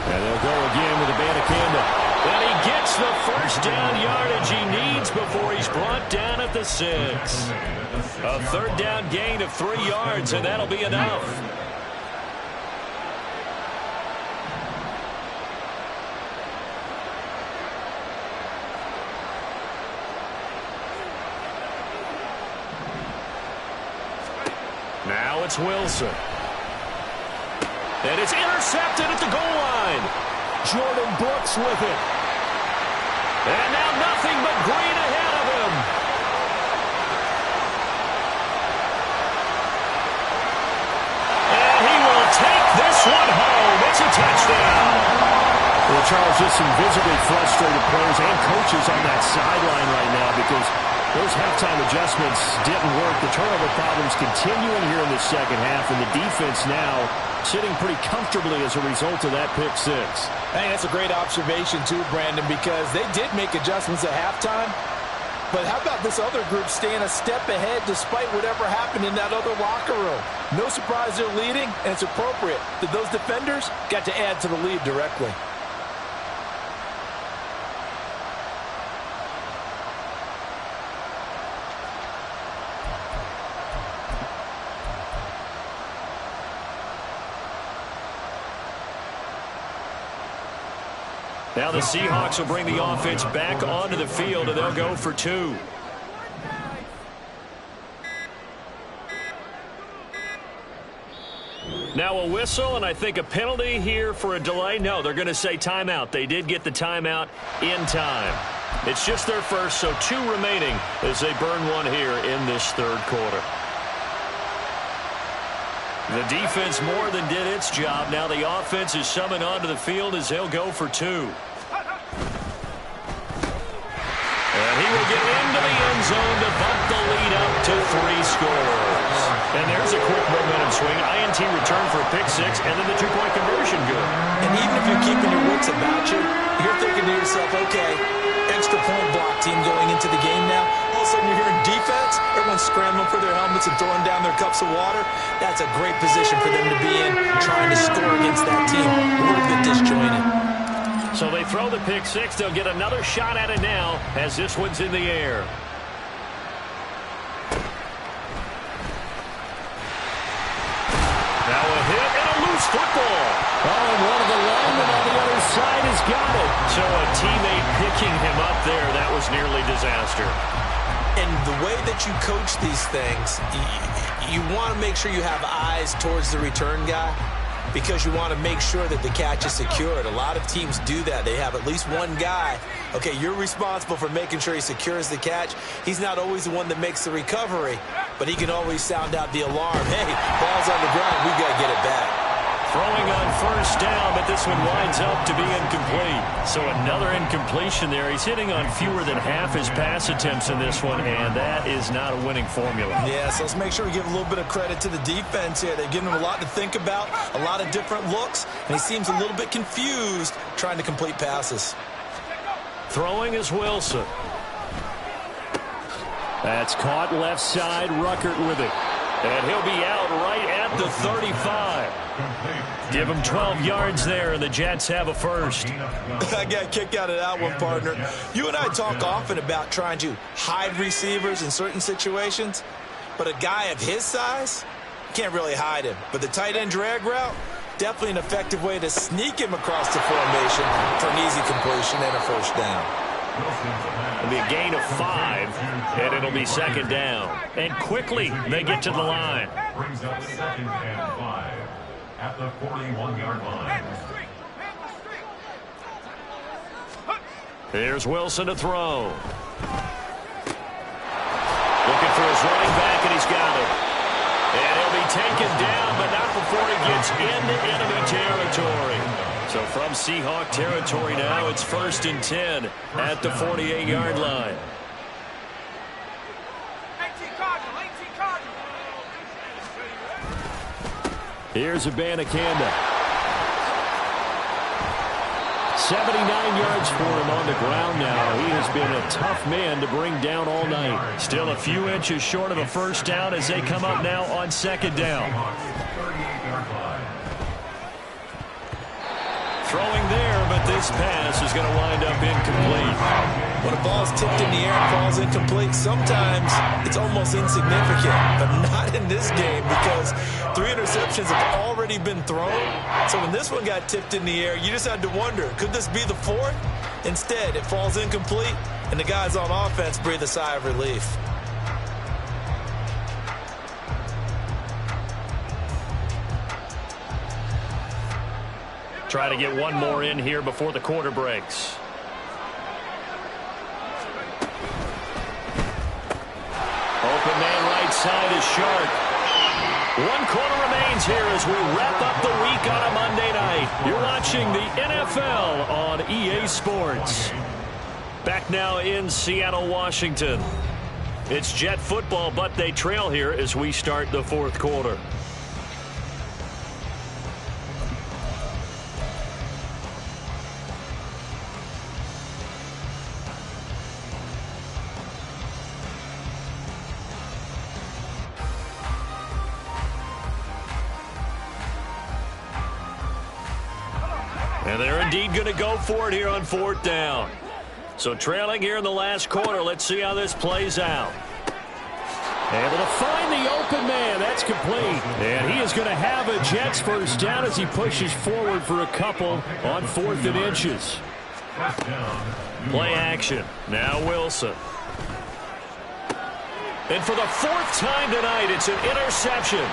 And they'll go again with Abanikanda. And he gets the 1st down yardage he needs before he's brought down at the 6. A 3rd down gain of 3 yards, and that'll be enough. Now it's Wilson. And it's intercepted at the goal line. Jordan Brooks with it. And now nothing but green ahead of him. And he will take this one home. It's a touchdown. Well, Charles, just some visibly frustrated players and coaches on that sideline right now because those halftime adjustments didn't work. The turnover problems continuing here in the 2nd half, and the defense now sitting pretty comfortably as a result of that pick 6. I think that's a great observation too, Brandon, because they did make adjustments at halftime. But how about this other group staying a step ahead despite whatever happened in that other locker room? No surprise they're leading, and it's appropriate that those defenders got to add to the lead directly. Now the Seahawks will bring the offense back onto the field, and they'll go for 2. Now a whistle, and I think a penalty here for a delay. No, they're going to say timeout. They did get the timeout in time. It's just their first, so 2 remaining as they burn one here in this 3rd quarter. The defense more than did its job. Now the offense is summoned onto the field as they'll go for 2. And he will get into the end zone to bump the lead up to 3 scores. And there's a quick momentum swing. INT return for a pick 6, and then the 2-point conversion good. And even if you're keeping your wits about you, you're thinking to yourself, okay, extra point block team going into the game now. All of a sudden you're hearing defense. Everyone's scrambling for their helmets and throwing down their cups of water. That's a great position for them to be in, trying to score against that team. A little bit disjointed. So they throw throw the pick six. They'll get another shot at it now as this one's in the air. Now a hit and a loose football. Oh, and one of the linemen on the other side has got it. So a teammate picking him up there, that was nearly disaster. And the way that you coach these things, you want to make sure you have eyes towards the return guy because you want to make sure that the catch is secured. A lot of teams do that. They have at least one guy. Okay, you're responsible for making sure he secures the catch. He's not always the one that makes the recovery, but he can always sound out the alarm. Hey, ball's on the ground. We got to get it back. Throwing on first down, but this one winds up to be incomplete. So another incompletion there. He's hitting on fewer than half his pass attempts in this one, and that is not a winning formula. Yeah, so let's make sure we give a little bit of credit to the defense here. They've given him a lot to think about, a lot of different looks, and he seems a little bit confused trying to complete passes. Throwing is Wilson. That's caught left side. Ruckert with it. And he'll be out right at the 35. Give him 12 yards there, and the Jets have a first. I got a kick out of that one, partner. You and I talk often about trying to hide receivers in certain situations, but a guy of his size, can't really hide him. But the tight end drag route, definitely an effective way to sneak him across the formation for an easy completion and a first down. It'll be a gain of 5, and it'll be second down. And quickly, they get to the line. Brings up 2nd and 5 at the 41-yard line. Here's Wilson to throw. Looking for his running back, and he's got it. And he'll be taken down, but not before he gets into enemy territory. So from Seahawk territory now, it's 1st and 10 at the 48-yard line. Here's Abanikanda. 79 yards for him on the ground now. He has been a tough man to bring down all night. Still a few inches short of a first down as they come up now on second down. Throwing there, but this pass is going to wind up incomplete. When a ball's tipped in the air and falls incomplete, sometimes it's almost insignificant, but not in this game because 3 interceptions have already been thrown. So when this one got tipped in the air, you just had to wonder, could this be the 4th? Instead, it falls incomplete, and the guys on offense breathe a sigh of relief. Try to get one more in here before the quarter breaks. Open man right side is Sharp. 1 quarter remains here as we wrap up the week on a Monday night. You're watching the NFL on EA Sports. Back now in Seattle, Washington. It's Jet football, but they trail here as we start the 4th quarter. And they're indeed going to go for it here on 4th down. So trailing here in the last quarter. Let's see how this plays out. Able to find the open man. That's complete. And he is going to have a Jets first down as he pushes forward for a couple on 4th and inches. Play action. Now Wilson. And for the 4th time tonight, it's an interception.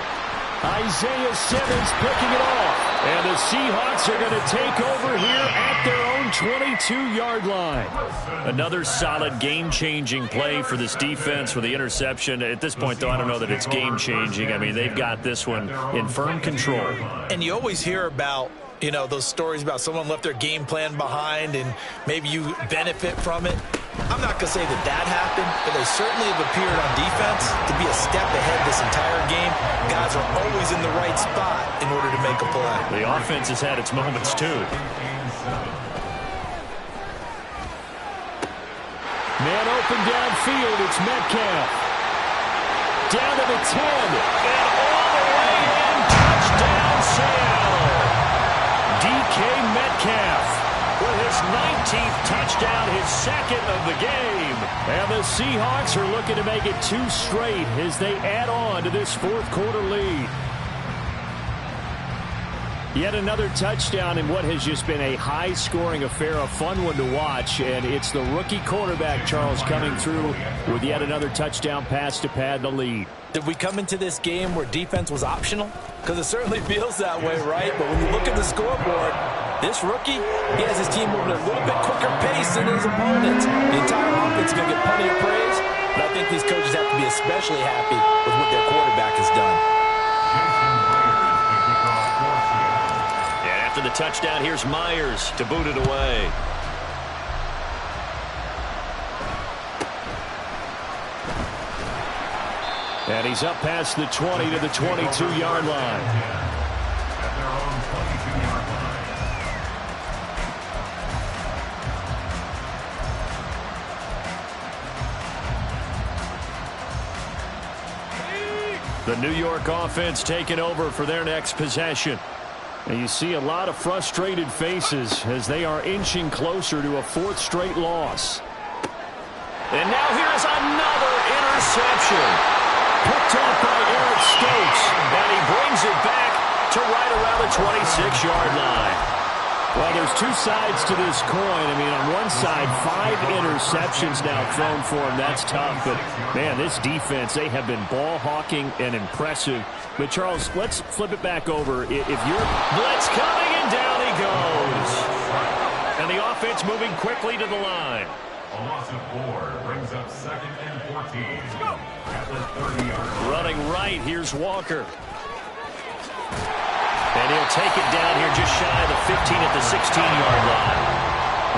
Isaiah Simmons picking it off. And the Seahawks are going to take over here at their own 22-yard line. Another solid game-changing play for this defense with the interception. At this point, though, I don't know that it's game-changing. I mean, they've got this one in firm control. And you always hear about, you know, those stories about someone left their game plan behind and maybe you benefit from it. I'm not going to say that that happened, but they certainly have appeared on defense to be a step ahead this entire game. Guys are always in the right spot in order to make a play. The offense has had its moments, too. Man open downfield. It's Metcalf. Down to the 10. And all the way in. Touchdown, Seattle. DK Metcalf with his touchdown, his second of the game. And the Seahawks are looking to make it 2 straight as they add on to this fourth quarter lead. Yet another touchdown in what has just been a high-scoring affair, a fun one to watch. And it's the rookie quarterback, Charles, coming through with yet another touchdown pass to pad the lead. Did we come into this game where defense was optional? Because it certainly feels that way, right? But when you look at the scoreboard, this rookie, he has his team moving at a little bit quicker pace than his opponents. The entire offense is going to get plenty of praise, but I think these coaches have to be especially happy with what their quarterback has done. And after the touchdown, here's Myers to boot it away. And he's up past the 20 to the 22-yard line. At their own 22-yard line. The New York offense taking over for their next possession. And you see a lot of frustrated faces as they are inching closer to a 4th straight loss. And now here's another interception. Picked off by Eric Stokes. And he brings it back to right around the 26-yard line. Well, there's 2 sides to this coin. I mean, on one side, 5 interceptions now thrown for him. That's tough. But, man, this defense, they have been ball hawking and impressive. But, Charles, let's flip it back over. If you're... Blitz coming, and down he goes. And the offense moving quickly to the line. A loss of 4 brings up 2nd and 14 at the 30-yard line. Running right, here's Walker. And he'll take it down here just shy of the 15 at the 16-yard line.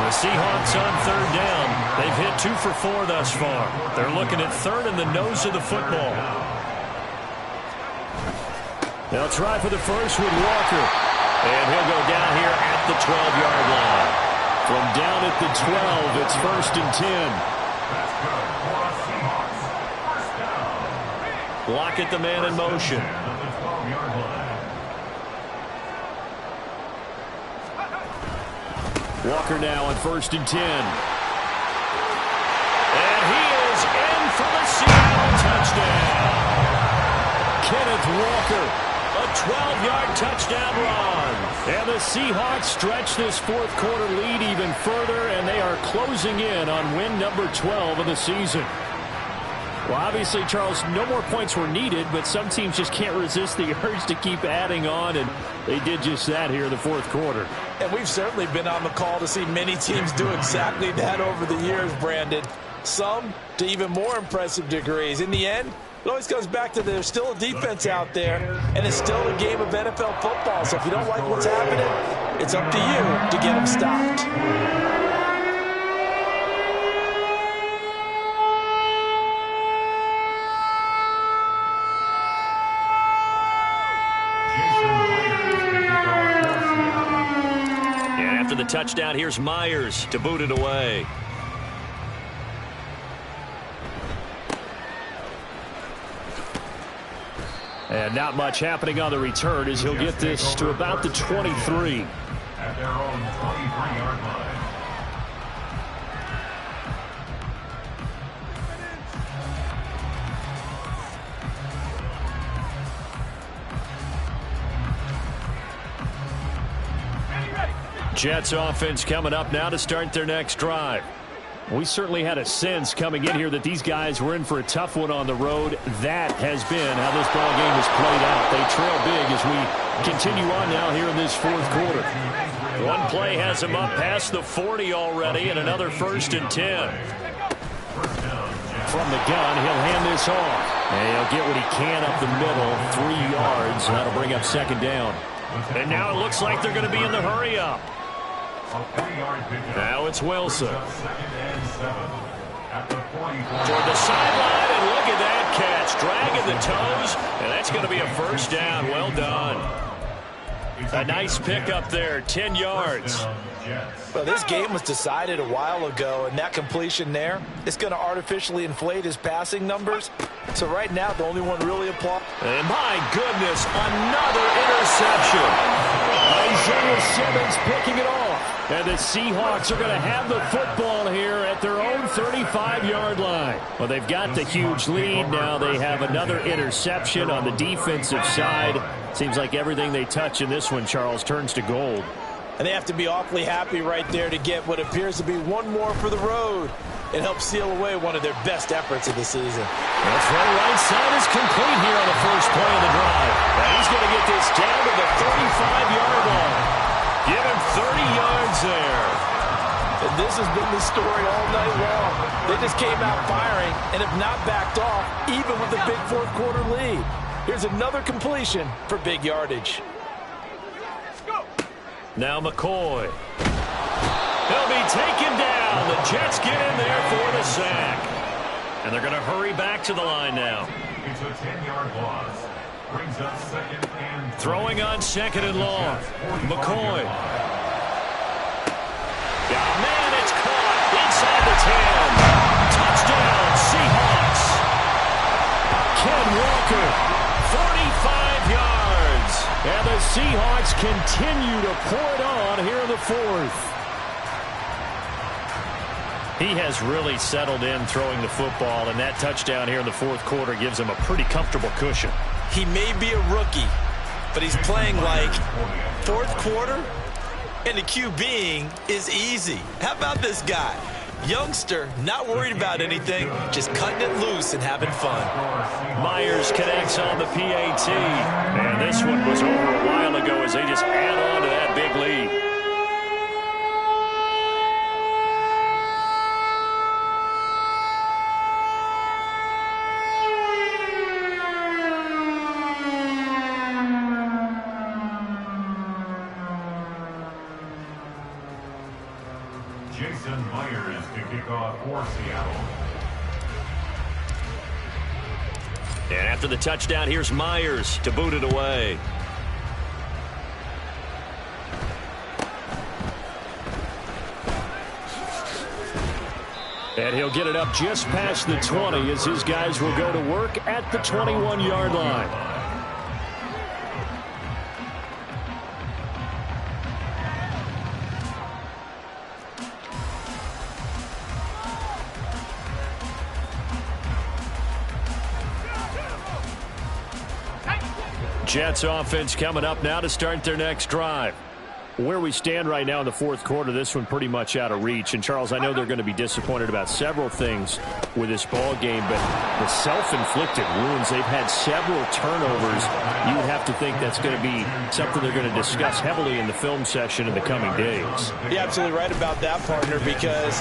The Seahawks on 3rd down. They've hit 2 for 4 thus far. They're looking at 3rd in the nose of the football. They'll try for the first with Walker. And he'll go down here at the 12-yard line. From down at the 12, it's 1st and 10. That's good for the Seahawks. First down. Lock at the man in motion. At the 12-yard line. Walker now on 1st and 10. And he is in for the Seattle touchdown. Kenneth Walker. A 12-yard touchdown run. And the Seahawks stretch this 4th quarter lead even further, and they are closing in on win number 12 of the season. Well, obviously, Charles, no more points were needed, but some teams just can't resist the urge to keep adding on, and they did just that here in the 4th quarter. And we've certainly been on the call to see many teams do exactly that over the years, Brandon. Some to even more impressive degrees. In the end, it always comes back to there's still a defense out there, and it's still a game of NFL football. So if you don't like what's happening, it's up to you to get them stopped. And after the touchdown, here's Myers to boot it away. And not much happening on the return as he'll get this to about the 23. At their own 23-yard line. Jets offense coming up now to start their next drive. We certainly had a sense coming in here that these guys were in for a tough one on the road. That has been how this ball game has played out. They trail big as we continue on now here in this 4th quarter. One play has him up past the 40 already, and another 1st and 10. From the gun, he'll hand this off. And he'll get what he can up the middle, 3 yards. That'll bring up 2nd down. And now it looks like they're going to be in the hurry-up. Now it's Wilson. Toward the sideline, and look at that catch. Dragging the toes, and that's going to be a 1st down. Well done. A nice pickup there, 10 yards. Well, this game was decided a while ago, and that completion there, it's going to artificially inflate his passing numbers. So right now, the only one really applaud. And my goodness, another interception. Isaiah Simmons picking it off. And the Seahawks are going to have the football here at their own 35-yard line. Well, they've got the huge lead. Now they have another interception on the defensive side. Seems like everything they touch in this one, Charles, turns to gold. And they have to be awfully happy right there to get what appears to be one more for the road. It helps seal away one of their best efforts of the season. That's right side is complete here on the first play of the drive. And he's going to get this down to the 35-yard line. Give him 30 yards there. And this has been the story all night long. They just came out firing and have not backed off, even with a big fourth-quarter lead. Here's another completion for big yardage. Now McCoy. He'll be taken down. The Jets get in there for the sack. And they're going to hurry back to the line now. It's a 10-yard loss. Brings up second and throwing on second and long. McCoy. Yeah, man, it's caught inside the 10. Touchdown, Seahawks. Ken Walker, 45 yards. And the Seahawks continue to pour it on here in the fourth. He has really settled in throwing the football, and that touchdown here in the fourth quarter gives him a pretty comfortable cushion. He may be a rookie, but he's playing like fourth quarter, and the QBing is easy. How about this guy? Youngster, not worried about anything, just cutting it loose and having fun. Myers connects on the PAT. And this one was over a while ago as they just add on to that big lead. Myers to kick off for Seattle. And after the touchdown, here's Myers to boot it away. And he'll get it up just past the 20 as his guys will go to work at the 21-yard line. Jets offense coming up now to start their next drive. Where we stand right now in the fourth quarter, this one pretty much out of reach. And, Charles, I know they're going to be disappointed about several things with this ball game, but the self-inflicted wounds, they've had several turnovers. You would have to think that's going to be something they're going to discuss heavily in the film session in the coming days. You're absolutely right about that, partner, because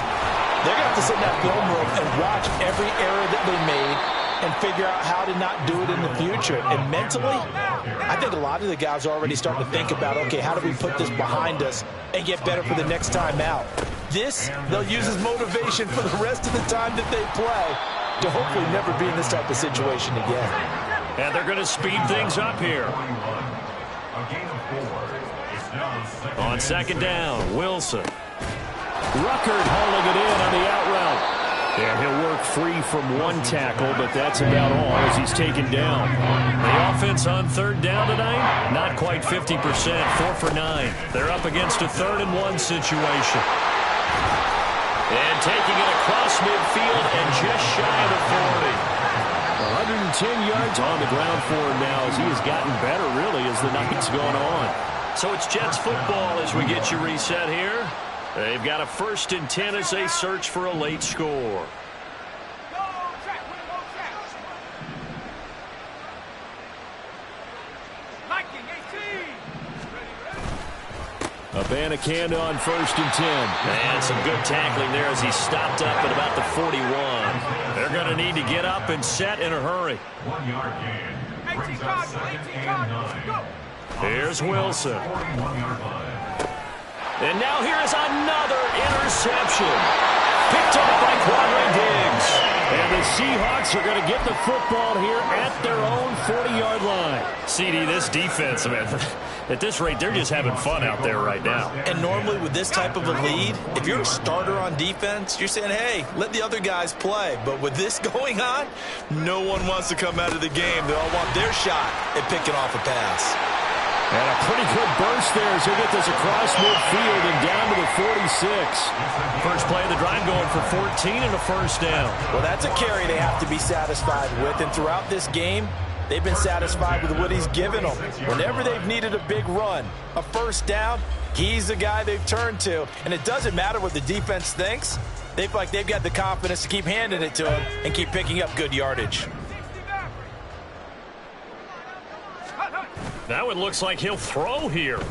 they're going to have to sit in that film room and watch every error that they made and figure out how to not do it in the future. And mentally, I think a lot of the guys are already starting to think about, okay, how do we put this behind us and get better for the next time out? This, they'll use as motivation for the rest of the time that they play to hopefully never be in this type of situation again. And they're going to speed things up here. On second down, Wilson. Ruckert hauling it in on the out route. And he'll work free from one tackle, but that's about all as he's taken down. The offense on third down tonight, not quite 50%, 4 for 9. They're up against a 3rd-and-1 situation. And taking it across midfield and just shy of the 40. 110 yards on the ground for him now as he has gotten better, really, as the night's gone on. So it's Jets football as we get you reset here. They've got a 1st and 10 as they search for a late score. Abanikanda on 1st and 10. And some good tackling there as he stopped up at about the 41. They're going to need to get up and set in a hurry. 1 yard gain. Brings up 2nd and 9. Here's Wilson. 41-yard line. And now here is another interception. Picked off by Quadre Diggs. And the Seahawks are going to get the football here at their own 40-yard line. CD, this defense, man, at this rate, they're just having fun out there right now. And normally with this type of a lead, if you're a starter on defense, you're saying, hey, let the other guys play. But with this going on, no one wants to come out of the game. They all want their shot at picking off a pass. And a pretty good burst there as he'll get this across midfield and down to the 46. First play of the drive going for 14 and a first down. Well, that's a carry they have to be satisfied with. And throughout this game, they've been satisfied with what he's given them. Whenever they've needed a big run, a first down, he's the guy they've turned to. And it doesn't matter what the defense thinks. They feel like they've got the confidence to keep handing it to him and keep picking up good yardage. Now it looks like he'll throw here. That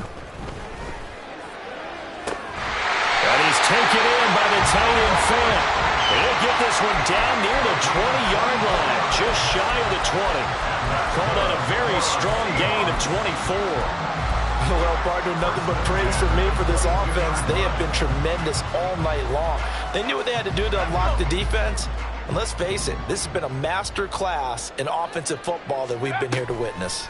is taken in by the tight end Fant. He'll get this one down near the 20-yard line, just shy of the 20. Called on a very strong gain of 24. Well, partner, nothing but praise for me for this offense. They have been tremendous all night long. They knew what they had to do to unlock the defense. And let's face it, this has been a master class in offensive football that we've been here to witness.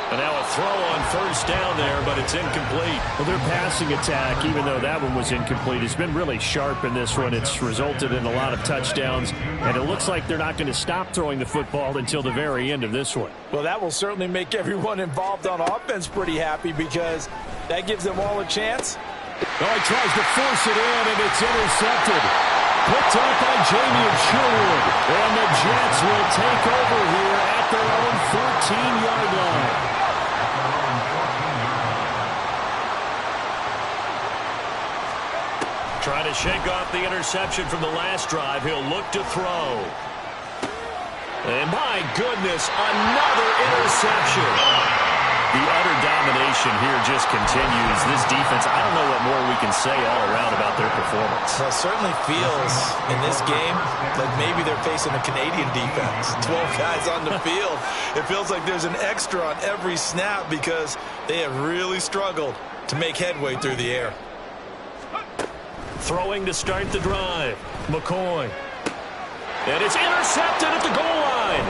And now a throw on first down there, but it's incomplete. Well, their passing attack, even though that one was incomplete, has been really sharp in this one. It's resulted in a lot of touchdowns, and it looks like they're not going to stop throwing the football until the very end of this one. Well, that will certainly make everyone involved on offense pretty happy because that gives them all a chance. Oh, he tries to force it in, and it's intercepted. Picked up by Jamie Sherwood. And the Jets will take over here at their own 14-yard line. Trying to shake off the interception from the last drive. He'll look to throw. And my goodness, another interception. The utter domination here just continues. This defense, I don't know what more we can say all around about their performance. Well, it certainly feels in this game like maybe they're facing a Canadian defense. 12 guys on the field. It feels like there's an extra on every snap because they have really struggled to make headway through the air. Throwing to start the drive. McCoy. And it's intercepted at the goal line.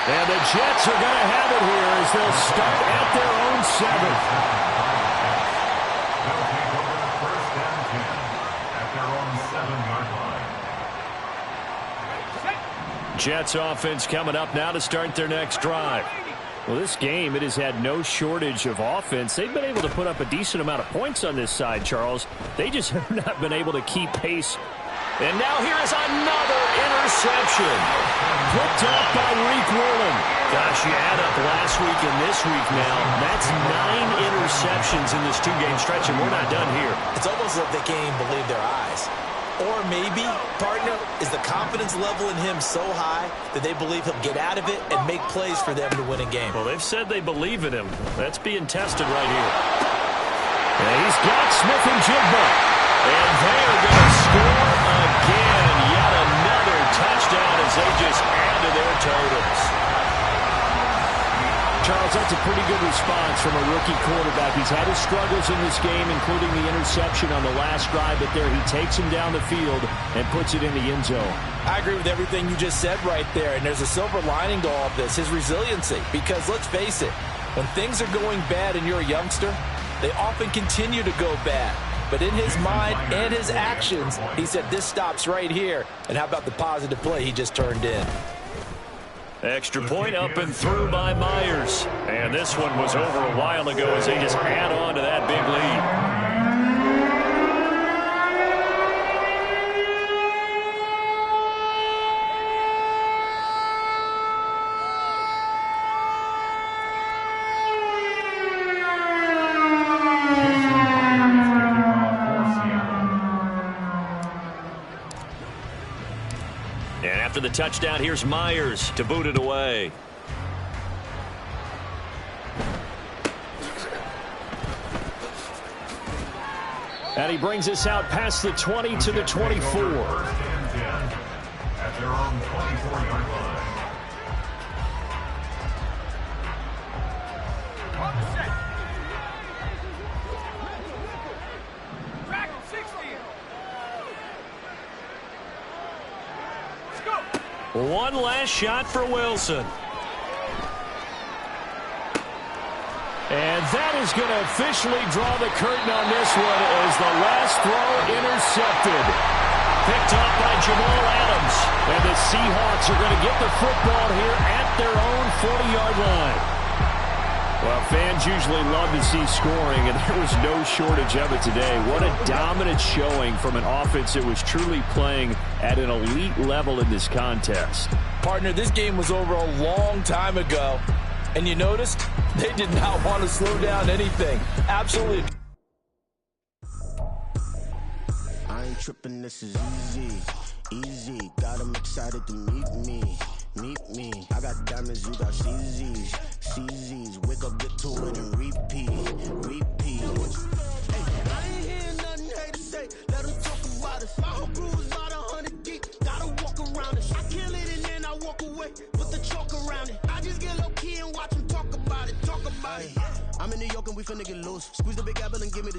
And the Jets are going to have it here as they'll start at their own 7. They'll take over the first and 10 at their own 7-yard line. Jets offense coming up now to start their next drive. Well, this game, it has had no shortage of offense. They've been able to put up a decent amount of points on this side, Charles. They just have not been able to keep pace. And now here is another interception. Picked up by Reek Woolen. Gosh, you add up last week and this week now. That's 9 interceptions in this 2-game stretch, and we're not done here. It's almost like they can't even believe their eyes. Or maybe, partner, is the confidence level in him so high that they believe he'll get out of it and make plays for them to win a game. Well, they've said they believe in him. That's being tested right here. And he's got Smith and Jigba. And they're going to score again. Yet another touchdown as they just add to their totals. Charles, that's a pretty good response from a rookie quarterback. He's had his struggles in this game, including the interception on the last drive, but there he takes him down the field and puts it in the end zone. I agree with everything you just said right there, and there's a silver lining to all of this, his resiliency. Because let's face it, when things are going bad and you're a youngster, they often continue to go bad. But in his mind and his actions, he said, this stops right here. And how about the positive play he just turned in? Extra point up and through by Myers. And this one was over a while ago as they just add on to that big lead. After the touchdown, here's Myers to boot it away. And he brings us out past the 20 to the 24. First and 10 at their own 24-yard line. One last shot for Wilson. And that is going to officially draw the curtain on this one as the last throw intercepted. picked up by Jamal Adams. And the Seahawks are going to get the football here at their own 40-yard line. Well, fans usually love to see scoring, and there was no shortage of it today. What a dominant showing from an offense that was truly playing at an elite level in this contest. Partner, this game was over a long time ago, and you noticed they did not want to slow down anything. Absolutely. I ain't tripping, this is easy, easy. Got them excited to meet me. I got diamonds, you got CZs, CZs. Wake up, get to it and repeat. Hey, I ain't hearing nothing haters say. Let them talk about us. My whole crew is about 100 deep. Gotta walk around it. I kill it and then I walk away. Put the chalk around it. I just get low key and watch them talk about it. I'm in New York and we finna get loose. Squeeze the big apple and give me the